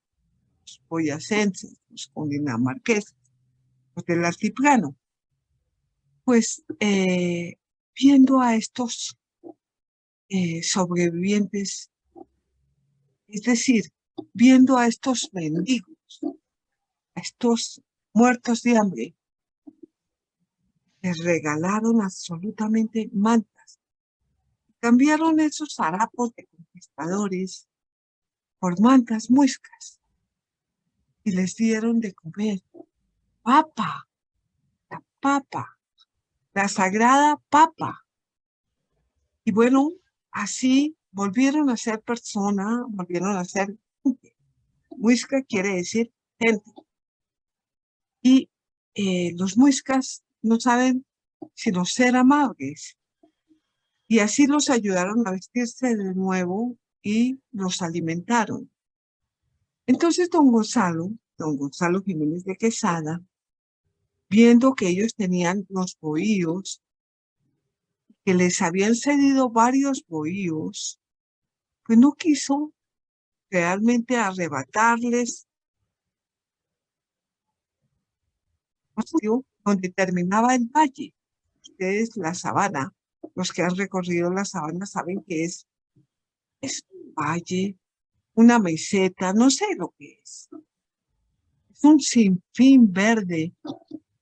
los boyacenses, los cundinamarqueses, los del altiplano, pues viendo a estos sobrevivientes, es decir, viendo a estos mendigos, a estos muertos de hambre, les regalaron absolutamente mantas. Cambiaron esos harapos de conquistadores por mantas muiscas y les dieron de comer papa, la papa, la sagrada papa. Y bueno, así volvieron a ser persona, volvieron a ser gente. Muisca quiere decir gente. Y los muiscas no saben sino ser amables. Y así los ayudaron a vestirse de nuevo y los alimentaron. Entonces don Gonzalo Jiménez de Quesada, viendo que ellos tenían los bohíos, que les habían cedido varios bohíos, pues no quiso realmente arrebatarles donde terminaba el valle. Ustedes la sabana, los que han recorrido la sabana saben que es un valle, una meseta, no sé lo que es. Es un sinfín verde,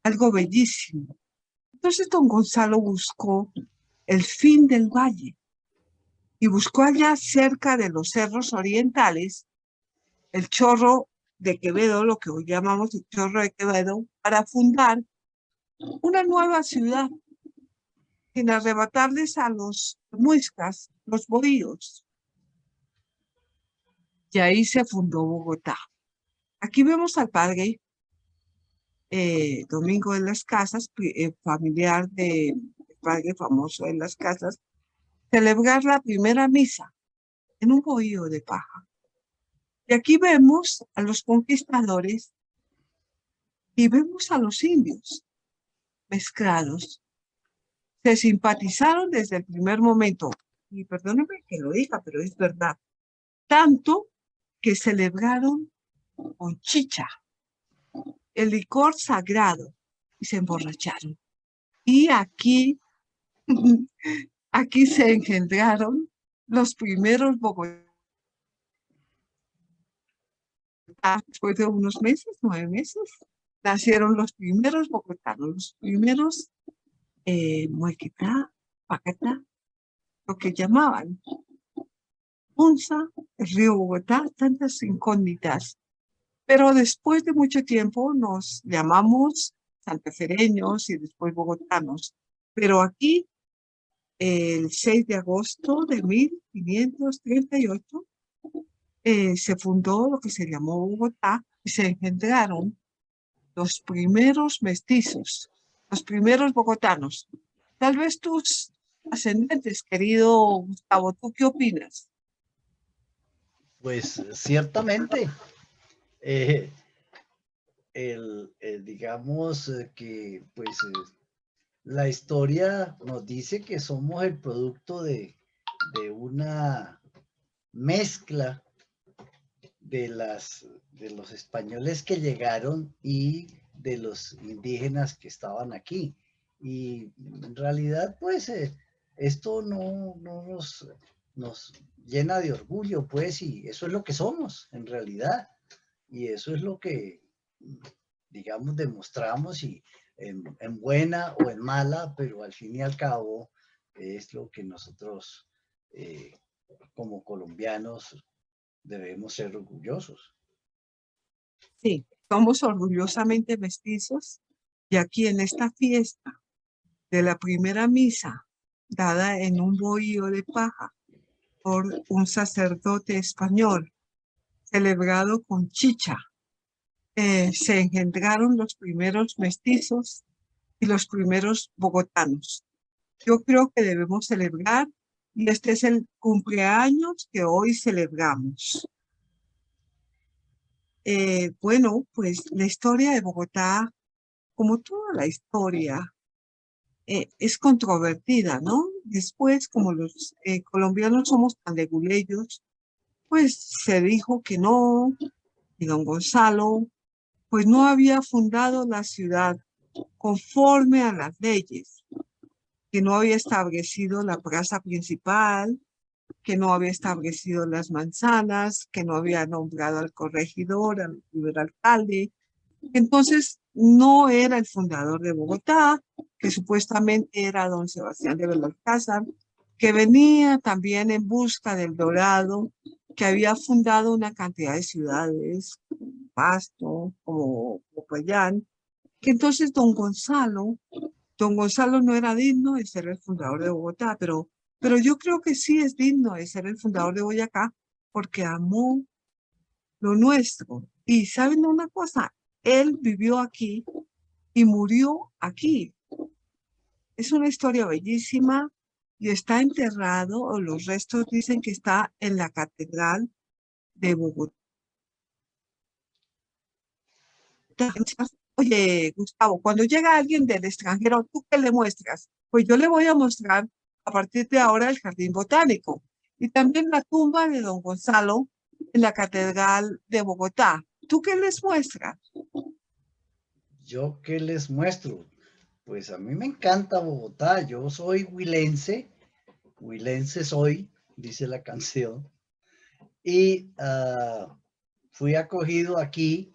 algo bellísimo. Entonces don Gonzalo buscó el fin del valle y buscó allá cerca de los cerros orientales el Chorro de Quevedo, lo que hoy llamamos el Chorro de Quevedo, para fundar una nueva ciudad sin arrebatarles a los muiscas los bohíos. Y ahí se fundó Bogotá. Aquí vemos al padre Domingo de las Casas, familiar del padre famoso de las Casas, celebrar la primera misa en un bohío de paja. Y aquí vemos a los conquistadores y vemos a los indios mezclados. Se simpatizaron desde el primer momento, y perdónenme que lo diga, pero es verdad, tanto que celebraron con chicha, el licor sagrado, y se emborracharon. Y aquí, aquí se engendraron los primeros bogotanos, después de unos meses, 9 meses, nacieron los primeros bogotanos, los primeros Muequetá, Pacatá, lo que llamaban Punza, el río Bogotá, tantas incógnitas. Pero después de mucho tiempo nos llamamos santafereños y después bogotanos. Pero aquí, el 6 de agosto de 1538, se fundó lo que se llamó Bogotá y se engendraron los primeros mestizos, los primeros bogotanos. Tal vez tus ascendentes, querido Gustavo, ¿tú qué opinas? Pues ciertamente, eh, digamos que pues la historia nos dice que somos el producto de una mezcla de los españoles que llegaron y de los indígenas que estaban aquí. Y en realidad, pues, esto no nos llena de orgullo, pues, y eso es lo que somos, en realidad. Y eso es lo que, digamos, demostramos y en buena o en mala, pero al fin y al cabo es lo que nosotros eh, como colombianos debemos ser orgullosos. Sí, somos orgullosamente mestizos y aquí en esta fiesta de la primera misa dada en un bohío de paja por un sacerdote español, celebrado con chicha, se engendraron los primeros mestizos y los primeros bogotanos. Yo creo que debemos celebrar y este es el cumpleaños que hoy celebramos. Bueno, pues la historia de Bogotá, como toda la historia, es controvertida, ¿no? Después, como los colombianos somos tan leguleyos, pues se dijo que no, y don Gonzalo, pues no había fundado la ciudad conforme a las leyes, que no había establecido la plaza principal, que no había establecido las manzanas, que no había nombrado al corregidor, al primer alcalde. Entonces, no era el fundador de Bogotá, que supuestamente era don Sebastián de Belalcázar, que venía también en busca del Dorado, que había fundado una cantidad de ciudades, Pasto, como Popayán, que entonces don Gonzalo no era digno de ser el fundador de Bogotá, pero yo creo que sí es digno de ser el fundador de Boyacá, porque amó lo nuestro. Y saben una cosa, él vivió aquí y murió aquí. Es una historia bellísima y está enterrado, o los restos dicen que está en la Catedral de Bogotá. Oye, Gustavo, cuando llega alguien del extranjero, ¿tú qué le muestras? Pues yo le voy a mostrar a partir de ahora el Jardín Botánico y también la tumba de don Gonzalo en la Catedral de Bogotá. ¿Tú qué les muestras? ¿Yo qué les muestro? Pues a mí me encanta Bogotá, yo soy huilense soy, dice la canción, y fui acogido aquí,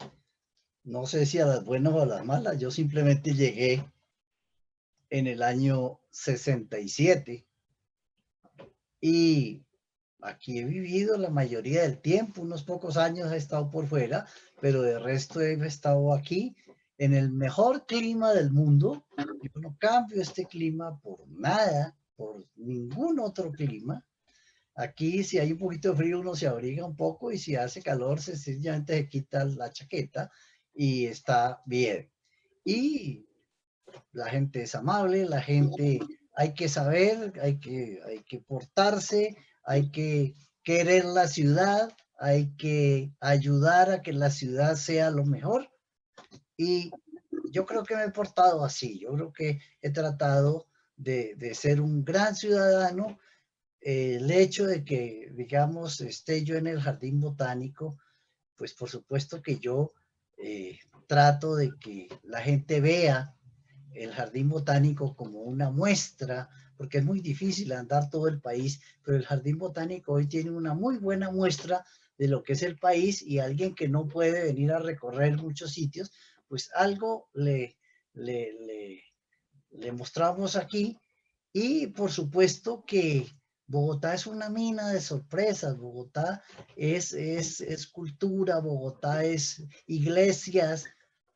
no sé si a las buenas o a las malas, yo simplemente llegué en el año 67 y aquí he vivido la mayoría del tiempo, unos pocos años he estado por fuera, pero de resto he estado aquí en el mejor clima del mundo. Yo no cambio este clima por nada, por ningún otro clima. Aquí si hay un poquito de frío uno se abriga un poco y si hace calor sencillamente se quita la chaqueta y está bien. y la gente es amable, la gente hay que saber, hay que portarse, hay que querer la ciudad, hay que ayudar a que la ciudad sea lo mejor. Y yo creo que me he portado así, yo creo que he tratado de ser un gran ciudadano. El hecho de que, digamos, esté yo en el jardín botánico, pues por supuesto que yo trato de que la gente vea el jardín botánico como una muestra, porque es muy difícil andar todo el país, pero el jardín botánico hoy tiene una muy buena muestra de lo que es el país, y alguien que no puede venir a recorrer muchos sitios, pues algo le, le, le mostramos aquí. Y por supuesto que Bogotá es una mina de sorpresas. Bogotá es cultura, Bogotá es iglesias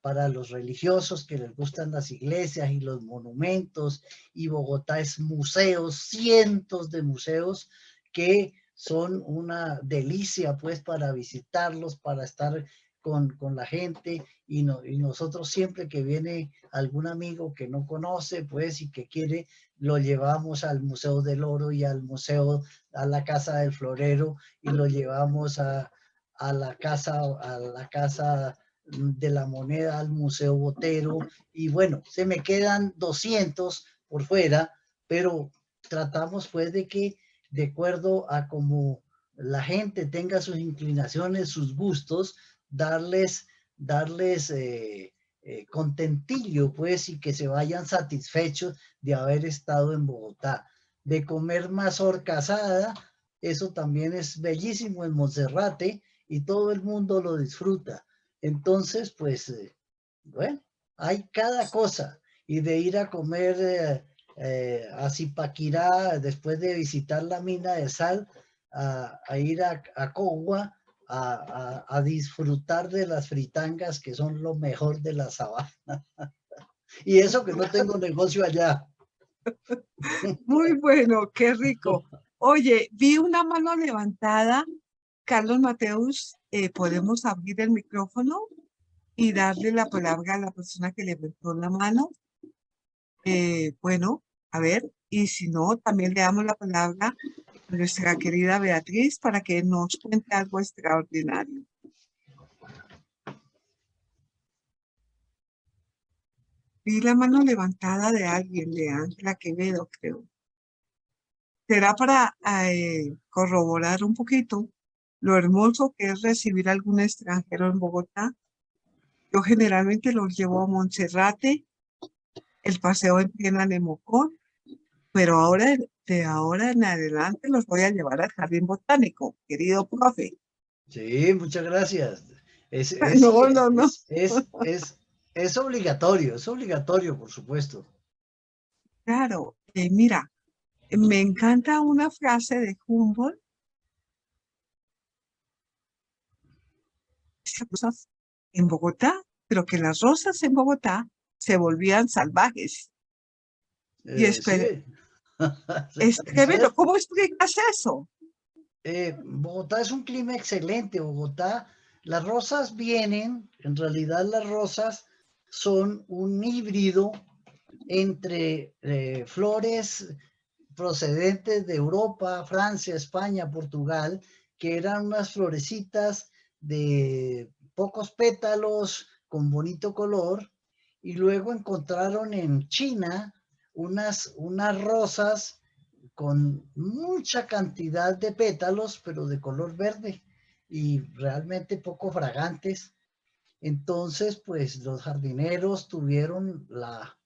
para los religiosos que les gustan las iglesias y los monumentos, y Bogotá es museos, cientos de museos que son una delicia pues para visitarlos, para estar con la gente, y nosotros siempre que viene algún amigo que no conoce pues y que quiere, lo llevamos al Museo del Oro y al museo, a la Casa del Florero, y lo llevamos a la casa de la Moneda, al Museo Botero, y bueno, se me quedan 200 por fuera, pero tratamos pues de que, de acuerdo a cómo la gente tenga sus inclinaciones, sus gustos, darles contentillo, pues, y que se vayan satisfechos de haber estado en Bogotá. De comer mazorca asada, eso también es bellísimo en Monserrate, y todo el mundo lo disfruta. Entonces, pues, bueno, hay cada cosa. Y de ir a comer a Zipaquirá, después de visitar la mina de sal, a ir a Cogua, a disfrutar de las fritangas, que son lo mejor de la sabana. Y eso que no tengo negocio allá. Muy bueno, qué rico. Oye, vi una mano levantada. Carlos Mateus, ¿podemos abrir el micrófono y darle la palabra a la persona que levantó la mano? Bueno, a ver, y si no, también le damos la palabra a nuestra querida Beatriz para que nos cuente algo extraordinario. Vi la mano levantada de alguien, de Ángela Quevedo, creo. Será para corroborar un poquito lo hermoso que es recibir a algún extranjero en Bogotá. Yo generalmente los llevo a Monserrate, el paseo en Piedra de Mocón, pero ahora, de ahora en adelante los voy a llevar al Jardín Botánico, querido profe. Sí, muchas gracias. Sí, No, no, no. es obligatorio, por supuesto. Claro, mira, me encanta una frase de Humboldt. Rosas en Bogotá, pero que las rosas en Bogotá se volvían salvajes. Y Sí, es tremendo. ¿sabes? ¿Cómo explicas eso? Bogotá es un clima excelente. Bogotá, las rosas vienen, en realidad las rosas son un híbrido entre flores procedentes de Europa, Francia, España, Portugal, que eran unas florecitas de pocos pétalos con bonito color, y luego encontraron en China unas rosas con mucha cantidad de pétalos, pero de color verde y realmente poco fragantes. Entonces, pues los jardineros tuvieron la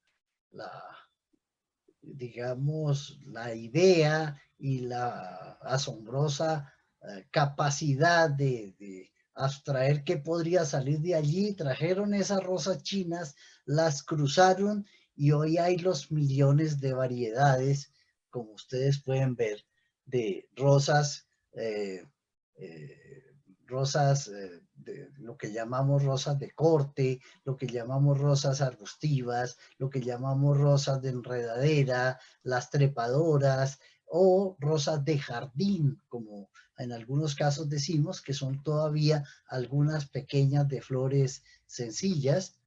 digamos, la idea y la asombrosa capacidad de abstraer qué podría salir de allí. Trajeron esas rosas chinas, las cruzaron, y hoy hay los millones de variedades, como ustedes pueden ver, de rosas, eh, eh, de lo que llamamos rosas de corte, lo que llamamos rosas arbustivas, lo que llamamos rosas de enredadera, las trepadoras, o rosas de jardín, como en algunos casos decimos, que son todavía algunas pequeñas de flores sencillas.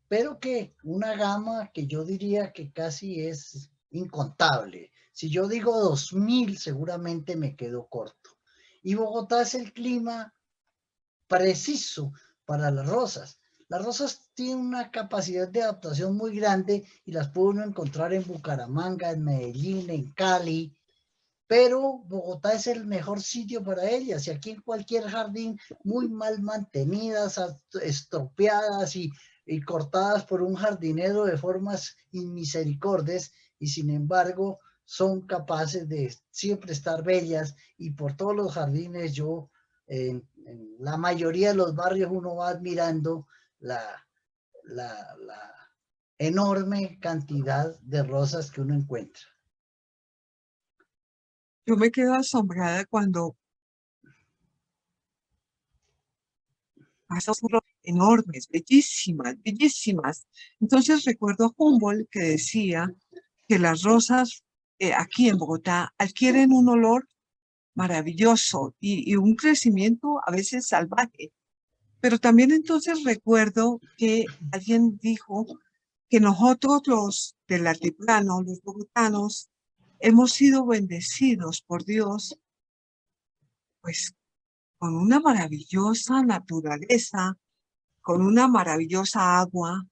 pero que una gama que yo diría que casi es incontable. Si yo digo 2000, seguramente me quedo corto. Y Bogotá es el clima preciso para las rosas. Las rosas tienen una capacidad de adaptación muy grande y las puede uno encontrar en Bucaramanga, en Medellín, en Cali, pero Bogotá es el mejor sitio para ellas. Y aquí en cualquier jardín, muy mal mantenidas, estropeadas y cortadas por un jardinero de formas inmisericordes, y sin embargo son capaces de siempre estar bellas. Y por todos los jardines, yo, en la mayoría de los barrios, uno va admirando la enorme cantidad de rosas que uno encuentra. Yo me quedo asombrada cuando pasan enormes, bellísimas, bellísimas. Entonces recuerdo a Humboldt que decía que las rosas aquí en Bogotá adquieren un olor maravilloso y un crecimiento a veces salvaje. Pero también entonces recuerdo que alguien dijo que nosotros los del altiplano, los bogotanos, hemos sido bendecidos por Dios, pues con una maravillosa naturaleza, con una maravillosa agua,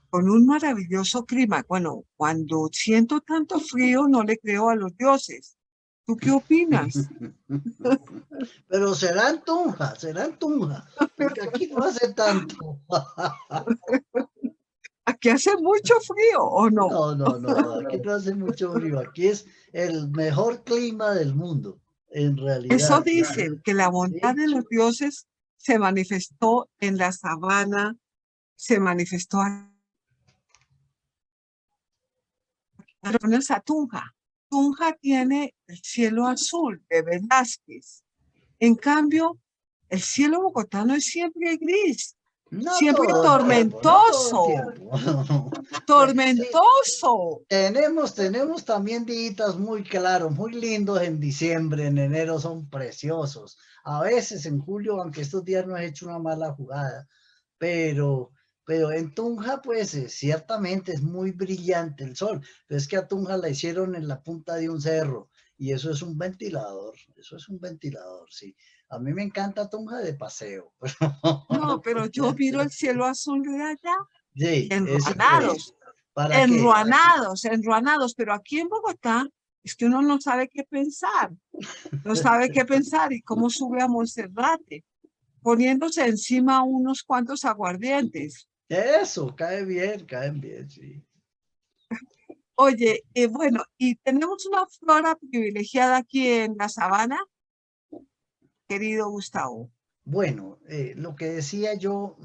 con un maravilloso clima. Bueno, cuando siento tanto frío, no le creo a los dioses. ¿Tú qué opinas? Pero será en Tunja, porque aquí no hace tanto. Aquí hace mucho frío, ¿o no? No, no, no, aquí no hace mucho frío. Aquí es el mejor clima del mundo, en Eso realidad. dicen, que la bondad ¿Sí? de los dioses se manifestó en la sabana, se manifestó en esa Tunja. Tunja tiene el cielo azul de Velázquez. En cambio, el cielo bogotano es siempre gris, No siempre todo el tiempo, no todo el tormentoso, tiempo. Sí, tormentoso. tenemos también días muy claros, muy lindos en diciembre, en enero son preciosos. A veces en julio, aunque estos días no he hecho una mala jugada, pero, pero en Tunja, pues ciertamente es muy brillante el sol, pero es que a Tunja la hicieron en la punta de un cerro y eso es un ventilador, sí. A mí me encanta Tunja de paseo. No, pero yo miro el cielo azul de allá, Sí, ese pues, enruanados, ¿para qué? enruanados, enruanados, pero aquí en Bogotá es que uno no sabe qué pensar, no sabe qué pensar y cómo sube a Monserrate, poniéndose encima unos cuantos aguardientes. Eso, caen bien, sí. Oye, bueno, y tenemos una flora privilegiada aquí en la sabana, querido Gustavo. Bueno, lo que decía yo,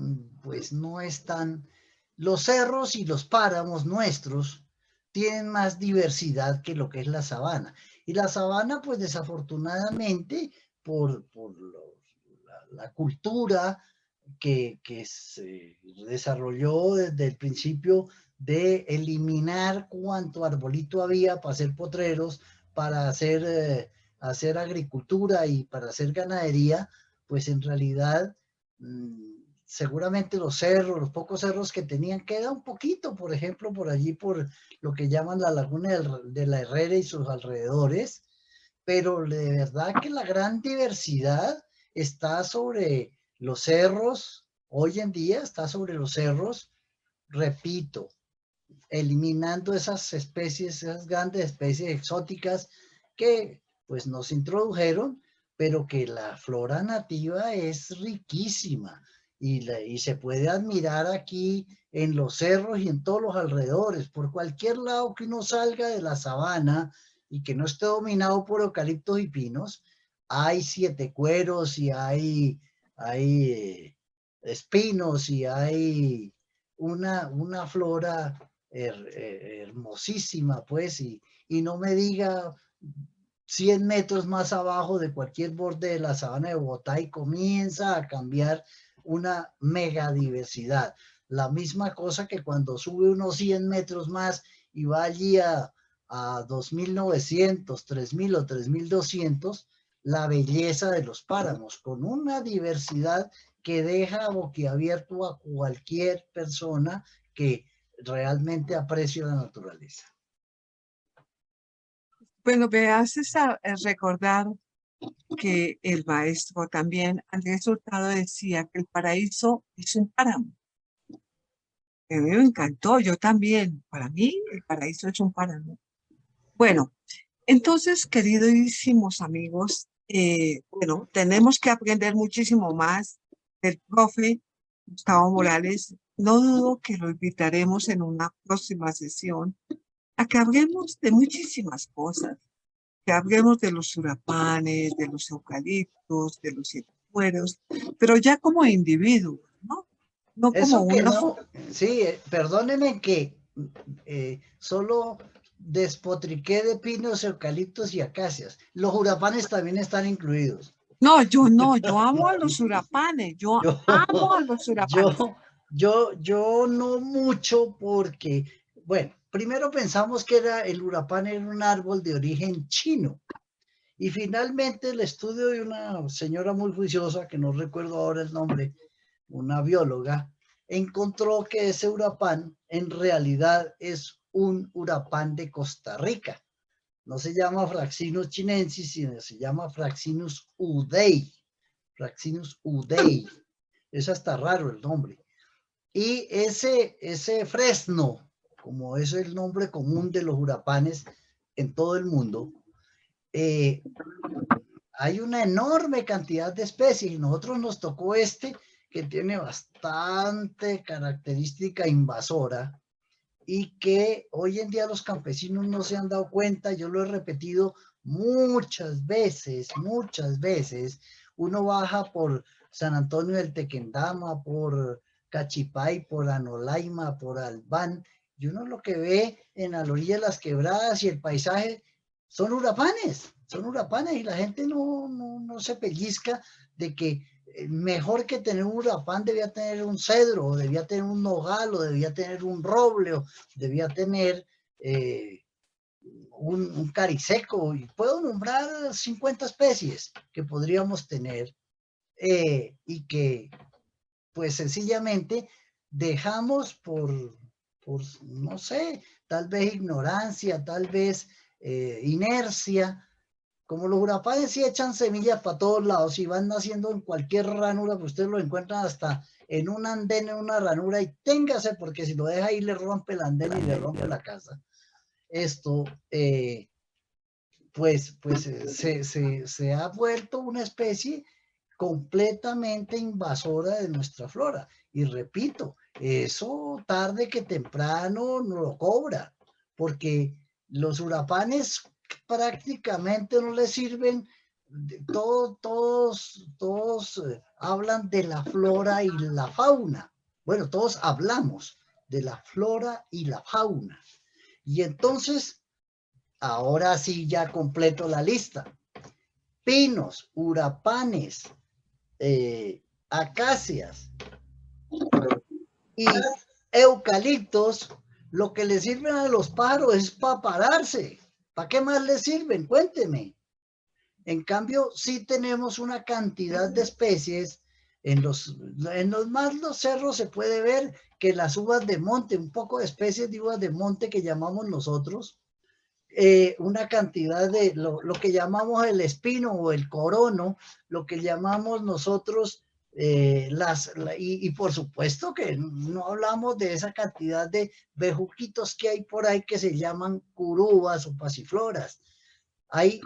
pues no es tan... Los cerros y los páramos nuestros tienen más diversidad que lo que es la sabana. Y la sabana, pues desafortunadamente, la cultura que se desarrolló desde el principio de eliminar cuanto arbolito había para hacer potreros, para hacer agricultura y para hacer ganadería, pues en realidad seguramente los cerros, los pocos cerros que tenían, queda un poquito, por ejemplo, por allí, por lo que llaman la laguna de la Herrera y sus alrededores, pero de verdad que la gran diversidad está sobre los cerros, hoy en día está sobre los cerros, repito, eliminando esas especies, esas grandes especies exóticas que pues nos introdujeron, pero que la flora nativa es riquísima y se puede admirar aquí en los cerros y en todos los alrededores, por cualquier lado que uno salga de la sabana y que no esté dominado por eucaliptos y pinos, hay siete cueros y hay espinos y hay una flora hermosísima, pues, y no me diga 100 metros más abajo de cualquier borde de la sabana de Bogotá y comienza a cambiar una megadiversidad. La misma cosa que cuando sube unos 100 metros más y va allí a 2.900, 3.000 o 3.200, la belleza de los páramos, con una diversidad que deja boquiabierto a cualquier persona que realmente aprecia la naturaleza. Bueno, me haces recordar que el maestro también, Andrés Hurtado, decía que el paraíso es un páramo. A mí me encantó, yo también. Para mí, el paraíso es un páramo. Bueno, entonces, queridísimos amigos, bueno, tenemos que aprender muchísimo más del profe Gustavo Morales. No dudo que lo invitaremos en una próxima sesión a que hablemos de muchísimas cosas, que hablemos de los surapanes, de los eucaliptos, de los cienfueros, pero ya como individuos, ¿no? No como Eso que unos. no, sí, perdónenme que solo despotriqué de pinos, eucaliptos y acacias. Los jurapanes también están incluidos. No, yo no, yo amo a los surapanes, yo Yo, amo a los surapanes. yo no mucho porque, bueno, primero pensamos que el urapán era un árbol de origen chino. Y finalmente el estudio de una señora muy juiciosa, que no recuerdo ahora el nombre, una bióloga, encontró que ese urapán en realidad es un urapán de Costa Rica. No se llama Fraxinus chinensis, sino se llama Fraxinus udei. Fraxinus udei. Es hasta raro el nombre. Y ese fresno, como es el nombre común de los urapanes en todo el mundo, hay una enorme cantidad de especies y nosotros nos tocó que tiene bastante característica invasora y que hoy en día los campesinos no se han dado cuenta. Yo lo he repetido muchas veces, uno baja por San Antonio del Tequendama, por Cachipay, por Anolaima, por Albán, y uno lo que ve en la orilla de las quebradas y el paisaje son urapanes y la gente no se pellizca de que mejor que tener un urapán debía tener un cedro, o debía tener un nogal, o debía tener un roble, o debía tener un cariseco, y puedo nombrar 50 especies que podríamos tener y que pues sencillamente dejamos no sé, tal vez ignorancia, tal vez inercia. Como los huracanes sí echan semillas para todos lados y van naciendo en cualquier ranura, pues ustedes lo encuentran hasta en un andén, en una ranura, y téngase, porque si lo deja ahí le rompe el andén y le rompe la casa. Esto, se ha vuelto una especie completamente invasora de nuestra flora. Y repito, eso tarde que temprano no lo cobra, porque los huracanes prácticamente no les sirven. Todos hablan de la flora y la fauna. Bueno, todos hablamos de la flora y la fauna. Y entonces, ahora sí ya completo la lista. Pinos, huracanes, acacias y eucaliptos, lo que le sirven a los pájaros es para pararse. ¿Para qué más les sirven? Cuénteme. En cambio, sí tenemos una cantidad de especies. En los cerros se puede ver que las uvas de monte, un poco de especies de uvas de monte que llamamos nosotros, una cantidad de lo que llamamos el espino o el corono, lo que llamamos nosotros y por supuesto que no hablamos de esa cantidad de bejuquitos que hay por ahí que se llaman curubas o pasifloras. Hay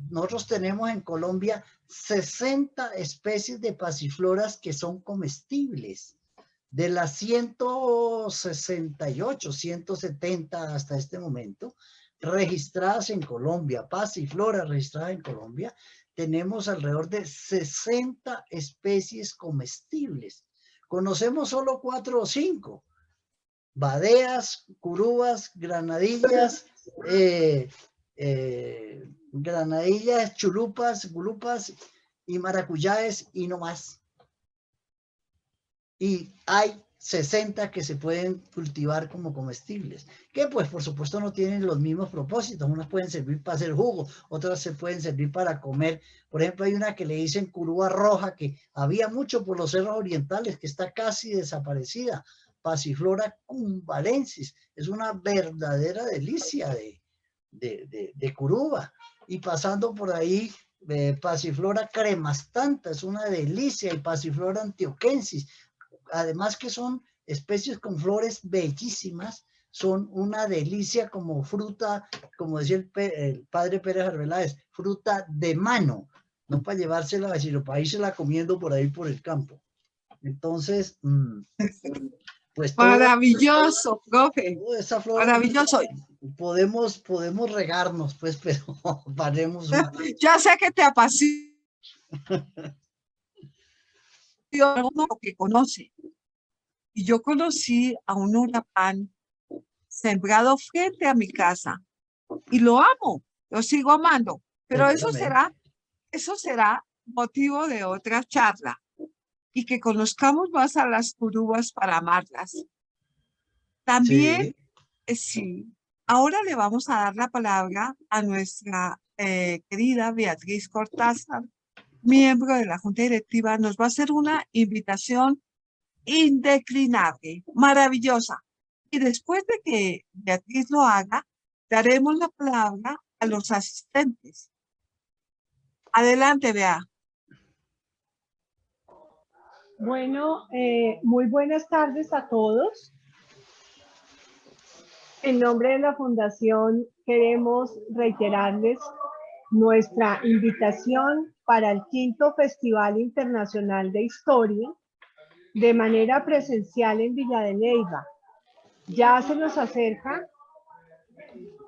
nosotros tenemos en Colombia 60 especies de pasifloras que son comestibles. De las 168, 170 hasta este momento, registradas en Colombia, pasiflora registradas en Colombia, tenemos alrededor de 60 especies comestibles. Conocemos solo 4 o 5. Badeas, curúas, granadillas, granadillas, chulupas, gulupas y maracuyáes y no más. Y hay 60 que se pueden cultivar como comestibles, que pues por supuesto no tienen los mismos propósitos. Unas pueden servir para hacer jugo, otras se pueden servir para comer. Por ejemplo, hay una que le dicen curúa roja, que había mucho por los cerros orientales, que está casi desaparecida. Passiflora cumbalensis, es una verdadera delicia de curúa. Y pasando por ahí, Passiflora cremastanta, es una delicia, y Passiflora antioquensis. Además que son especies con flores bellísimas, son una delicia como fruta, como decía el padre Pérez Arbeláez, fruta de mano, no para llevársela, sino para írsela comiendo por ahí por el campo. Entonces, pues Maravilloso, profe. toda esa flora, Maravilloso. podemos regarnos, pues, pero paremos un poco. Ya sé que te apasiona lo que conoce. Y yo conocí a un huracán sembrado frente a mi casa y lo amo, lo sigo amando, pero Seguramente. eso será motivo de otra charla y que conozcamos más a las curúas para amarlas. También, Sí, sí, ahora le vamos a dar la palabra a nuestra querida Beatriz Cortázar, miembro de la Junta Directiva. Nos va a hacer una invitación indeclinable, maravillosa. Y después de que Beatriz lo haga, daremos la palabra a los asistentes. Adelante, Bea. Bueno, muy buenas tardes a todos. En nombre de la Fundación queremos reiterarles nuestra invitación para el quinto Festival Internacional de Historia de manera presencial en Villa de Leyva. Ya se nos acerca,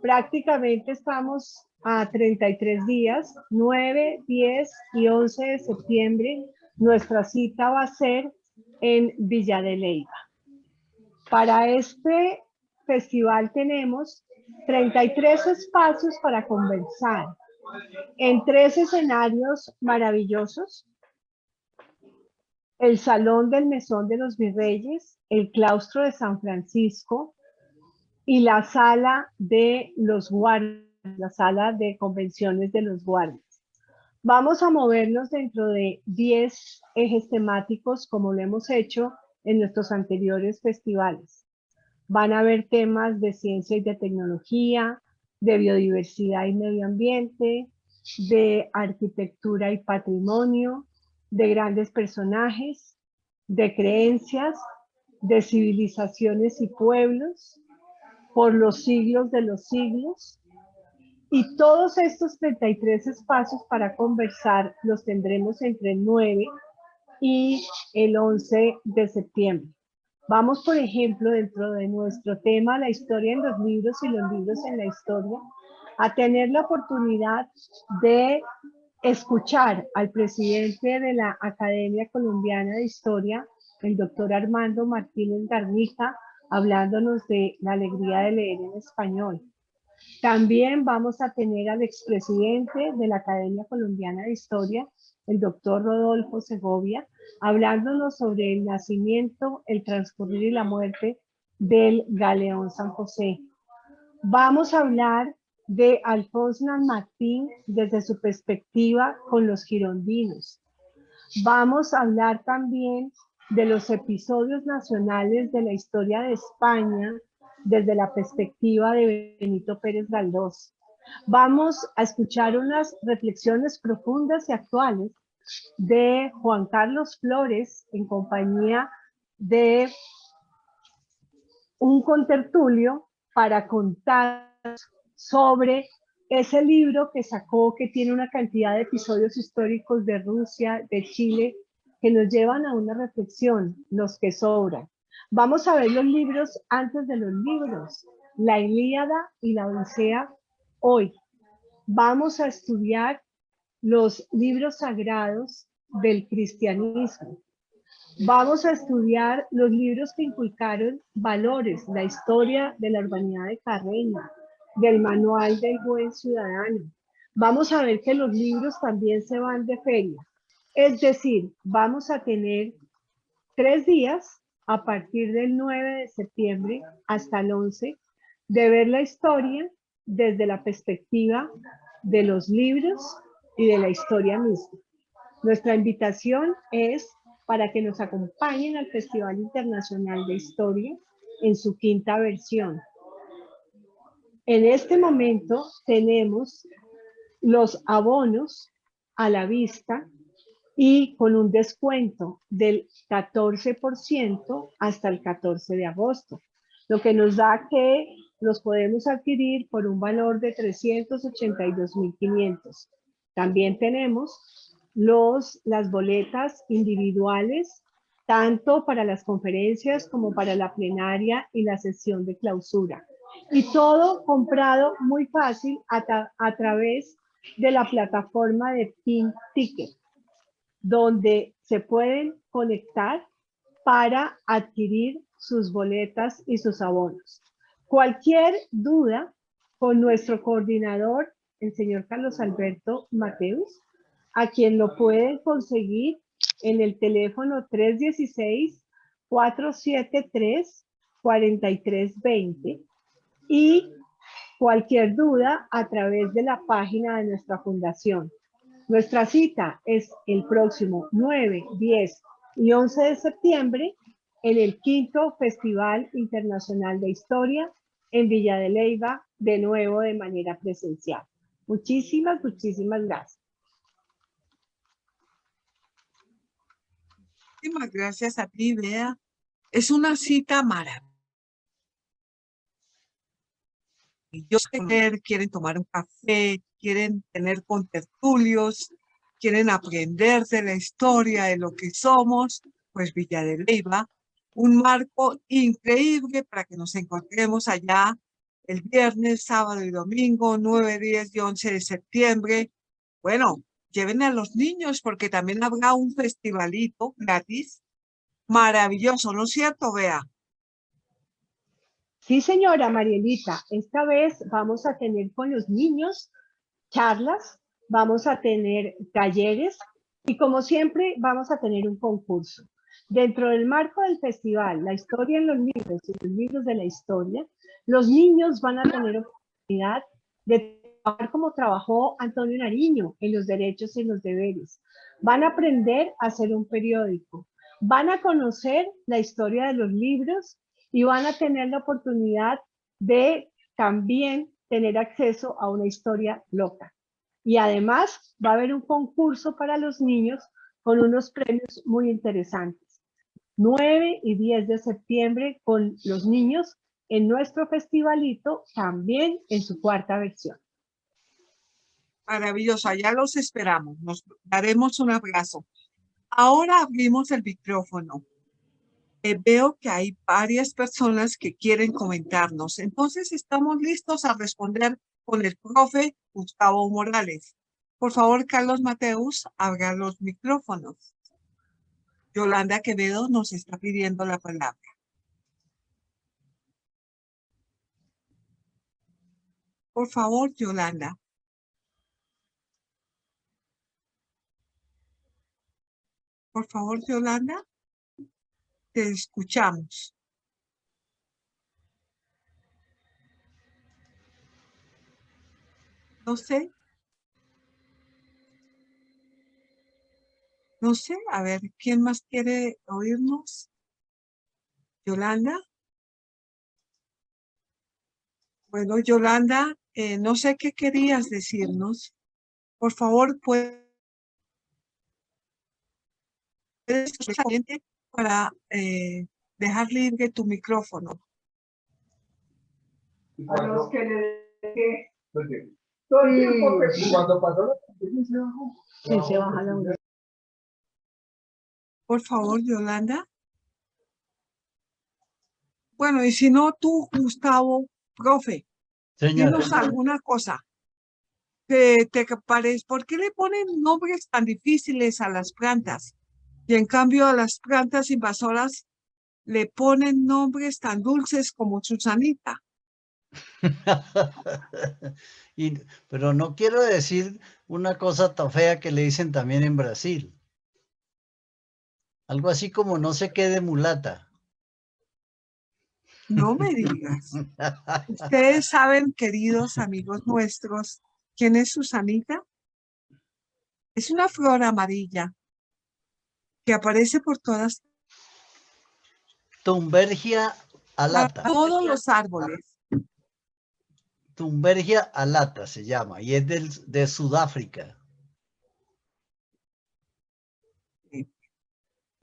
prácticamente estamos a 33 días, 9, 10 y 11 de septiembre. Nuestra cita va a ser en Villa de Leyva. Para este festival tenemos 33 espacios para conversar en 3 escenarios maravillosos: el Salón del Mesón de los Virreyes, el Claustro de San Francisco y la Sala de los Guardias, la Sala de Convenciones de los Guardias. Vamos a movernos dentro de 10 ejes temáticos como lo hemos hecho en nuestros anteriores festivales. Van a haber temas de ciencia y de tecnología, de biodiversidad y medio ambiente, de arquitectura y patrimonio, de grandes personajes, de creencias, de civilizaciones y pueblos, por los siglos de los siglos. Y todos estos 33 espacios para conversar los tendremos entre el 9 y el 11 de septiembre. Vamos, por ejemplo, dentro de nuestro tema, la historia en los libros y los libros en la historia, a tener la oportunidad de escuchar al presidente de la Academia Colombiana de Historia, el doctor Armando Martínez Garnica, hablándonos de la alegría de leer en español. También vamos a tener al expresidente de la Academia Colombiana de Historia, el doctor Rodolfo Segovia, hablándonos sobre el nacimiento, el transcurrir y la muerte del Galeón San José. Vamos a hablar de Alfonso Martín desde su perspectiva con los girondinos. Vamos a hablar también de los episodios nacionales de la historia de España desde la perspectiva de Benito Pérez Galdós. Vamos a escuchar unas reflexiones profundas y actuales de Juan Carlos Flores en compañía de un contertulio para contar sobre ese libro que sacó, que tiene una cantidad de episodios históricos de Rusia, de Chile, que nos llevan a una reflexión, los que sobran. Vamos a ver los libros antes de los libros, la Ilíada y la Odisea hoy. Vamos a estudiar los libros sagrados del cristianismo. Vamos a estudiar los libros que inculcaron valores, la historia de la urbanidad de Carreño, del manual del buen ciudadano. Vamos a ver que los libros también se van de feria. Es decir, vamos a tener 3 días a partir del 9 de septiembre hasta el 11, de ver la historia desde la perspectiva de los libros y de la historia misma. Nuestra invitación es para que nos acompañen al Festival Internacional de Historia en su 5ª versión. En este momento tenemos los abonos a la vista y con un descuento del 14% hasta el 14 de agosto, lo que nos da que los podemos adquirir por un valor de 382.500. También tenemos las boletas individuales, tanto para las conferencias como para la plenaria y la sesión de clausura. Y todo comprado muy fácil a través de la plataforma de Pink Ticket, donde se pueden conectar para adquirir sus boletas y sus abonos. Cualquier duda con nuestro coordinador, el señor Carlos Alberto Mateus, a quien lo pueden conseguir en el teléfono 316-473-4320 y cualquier duda a través de la página de nuestra fundación. Nuestra cita es el próximo 9, 10 y 11 de septiembre en el 5º Festival Internacional de Historia en Villa de Leyva, de nuevo de manera presencial. Muchísimas gracias. Muchísimas gracias a ti, Bea. Es una cita maravillosa. Quieren tomar un café, quieren tener contertulios, quieren aprender de la historia, de lo que somos, pues Villa de Leyva, un marco increíble para que nos encontremos allá el viernes, sábado y domingo, 9, 10 y 11 de septiembre. Bueno, lleven a los niños porque también habrá un festivalito gratis maravilloso, ¿no es cierto, Bea? Sí, señora Marielita, esta vez vamos a tener con los niños charlas, vamos a tener talleres y como siempre vamos a tener un concurso. Dentro del marco del festival, la historia en los libros y los libros de la historia, los niños van a tener oportunidad de trabajar como trabajó Antonio Nariño en los derechos y los deberes. Van a aprender a hacer un periódico, van a conocer la historia de los libros y van a tener la oportunidad de también tener acceso a una historia loca. Y además va a haber un concurso para los niños con unos premios muy interesantes. 9 y 10 de septiembre con los niños en nuestro festivalito, también en su 4ª versión. Maravilloso, allá los esperamos, nos daremos un abrazo. Ahora abrimos el micrófono. Veo que hay varias personas que quieren comentarnos, entonces estamos listos a responder con el profe Gustavo Morales. Por favor, Carlos Mateus, abra los micrófonos. Yolanda Quevedo nos está pidiendo la palabra. Por favor, Yolanda. Por favor, Yolanda. Te escuchamos. No sé. No sé, a ver, ¿quién más quiere oírnos? Yolanda. Bueno, Yolanda, no sé qué querías decirnos. Por favor, puedes para dejar libre tu micrófono. A los que le todo el tiempo, cuando pasó la pandemia se bajó. Sí, se baja la voz. Por favor, Yolanda. Bueno, y si no, tú, Gustavo, profe, Señora. dinos alguna cosa. ¿Te parece? ¿Por qué le ponen nombres tan difíciles a las plantas? Y en cambio a las plantas invasoras le ponen nombres tan dulces como Susanita. Pero no quiero decir una cosa tan fea que le dicen también en Brasil. Algo así como no sé qué de mulata. No me digas. Ustedes saben, queridos amigos nuestros, ¿quién es Susanita? Es una flor amarilla que aparece por Thunbergia alata. todos los árboles. Thunbergia alata se llama y es de Sudáfrica.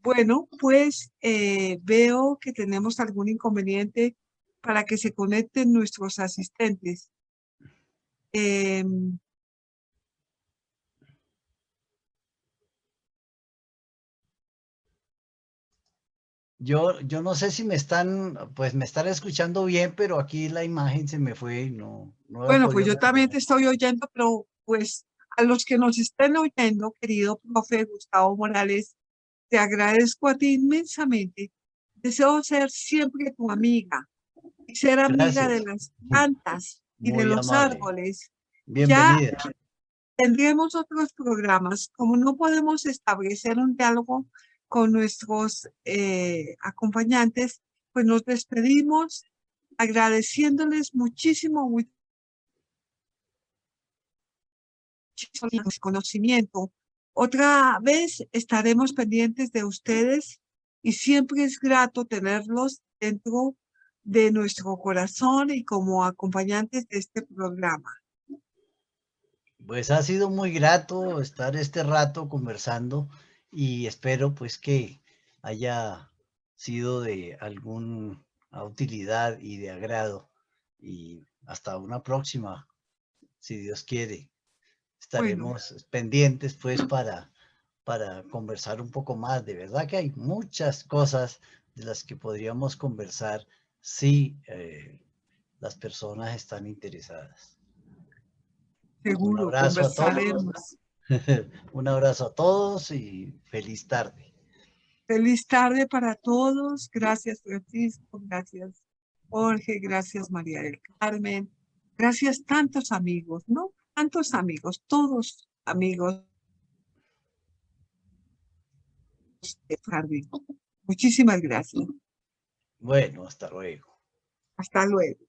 Bueno, pues veo que tenemos algún inconveniente para que se conecten nuestros asistentes. Yo no sé si me están escuchando bien, pero aquí la imagen se me fue y no he Bueno, pues podido yo también recuperar. te estoy oyendo, pero pues a los que nos estén oyendo, querido profe Gustavo Morales, te agradezco a ti inmensamente. Deseo ser siempre tu amiga y ser amiga de Gracias. las plantas y de Muy los amable. árboles. Ya Bienvenida. tendremos otros programas. Como no podemos establecer un diálogo con nuestros acompañantes, pues nos despedimos agradeciéndoles muchísimo, muchísimo conocimiento. Otra vez estaremos pendientes de ustedes y siempre es grato tenerlos dentro de nuestro corazón y como acompañantes de este programa. Pues ha sido muy grato estar este rato conversando y espero pues que haya sido de alguna utilidad y de agrado. Y hasta una próxima, si Dios quiere. Bueno, Estaremos pendientes pues para conversar un poco más. De verdad que hay muchas cosas de las que podríamos conversar si las personas están interesadas. Un seguro, abrazo a todos, conversaremos. un abrazo a todos y feliz tarde. Feliz tarde para todos. Gracias, Francisco. Gracias, Jorge. Gracias, María del Carmen. Gracias, tantos amigos, ¿no? Tantos amigos, todos amigos de Jardín. Muchísimas gracias. Bueno, hasta luego. Hasta luego.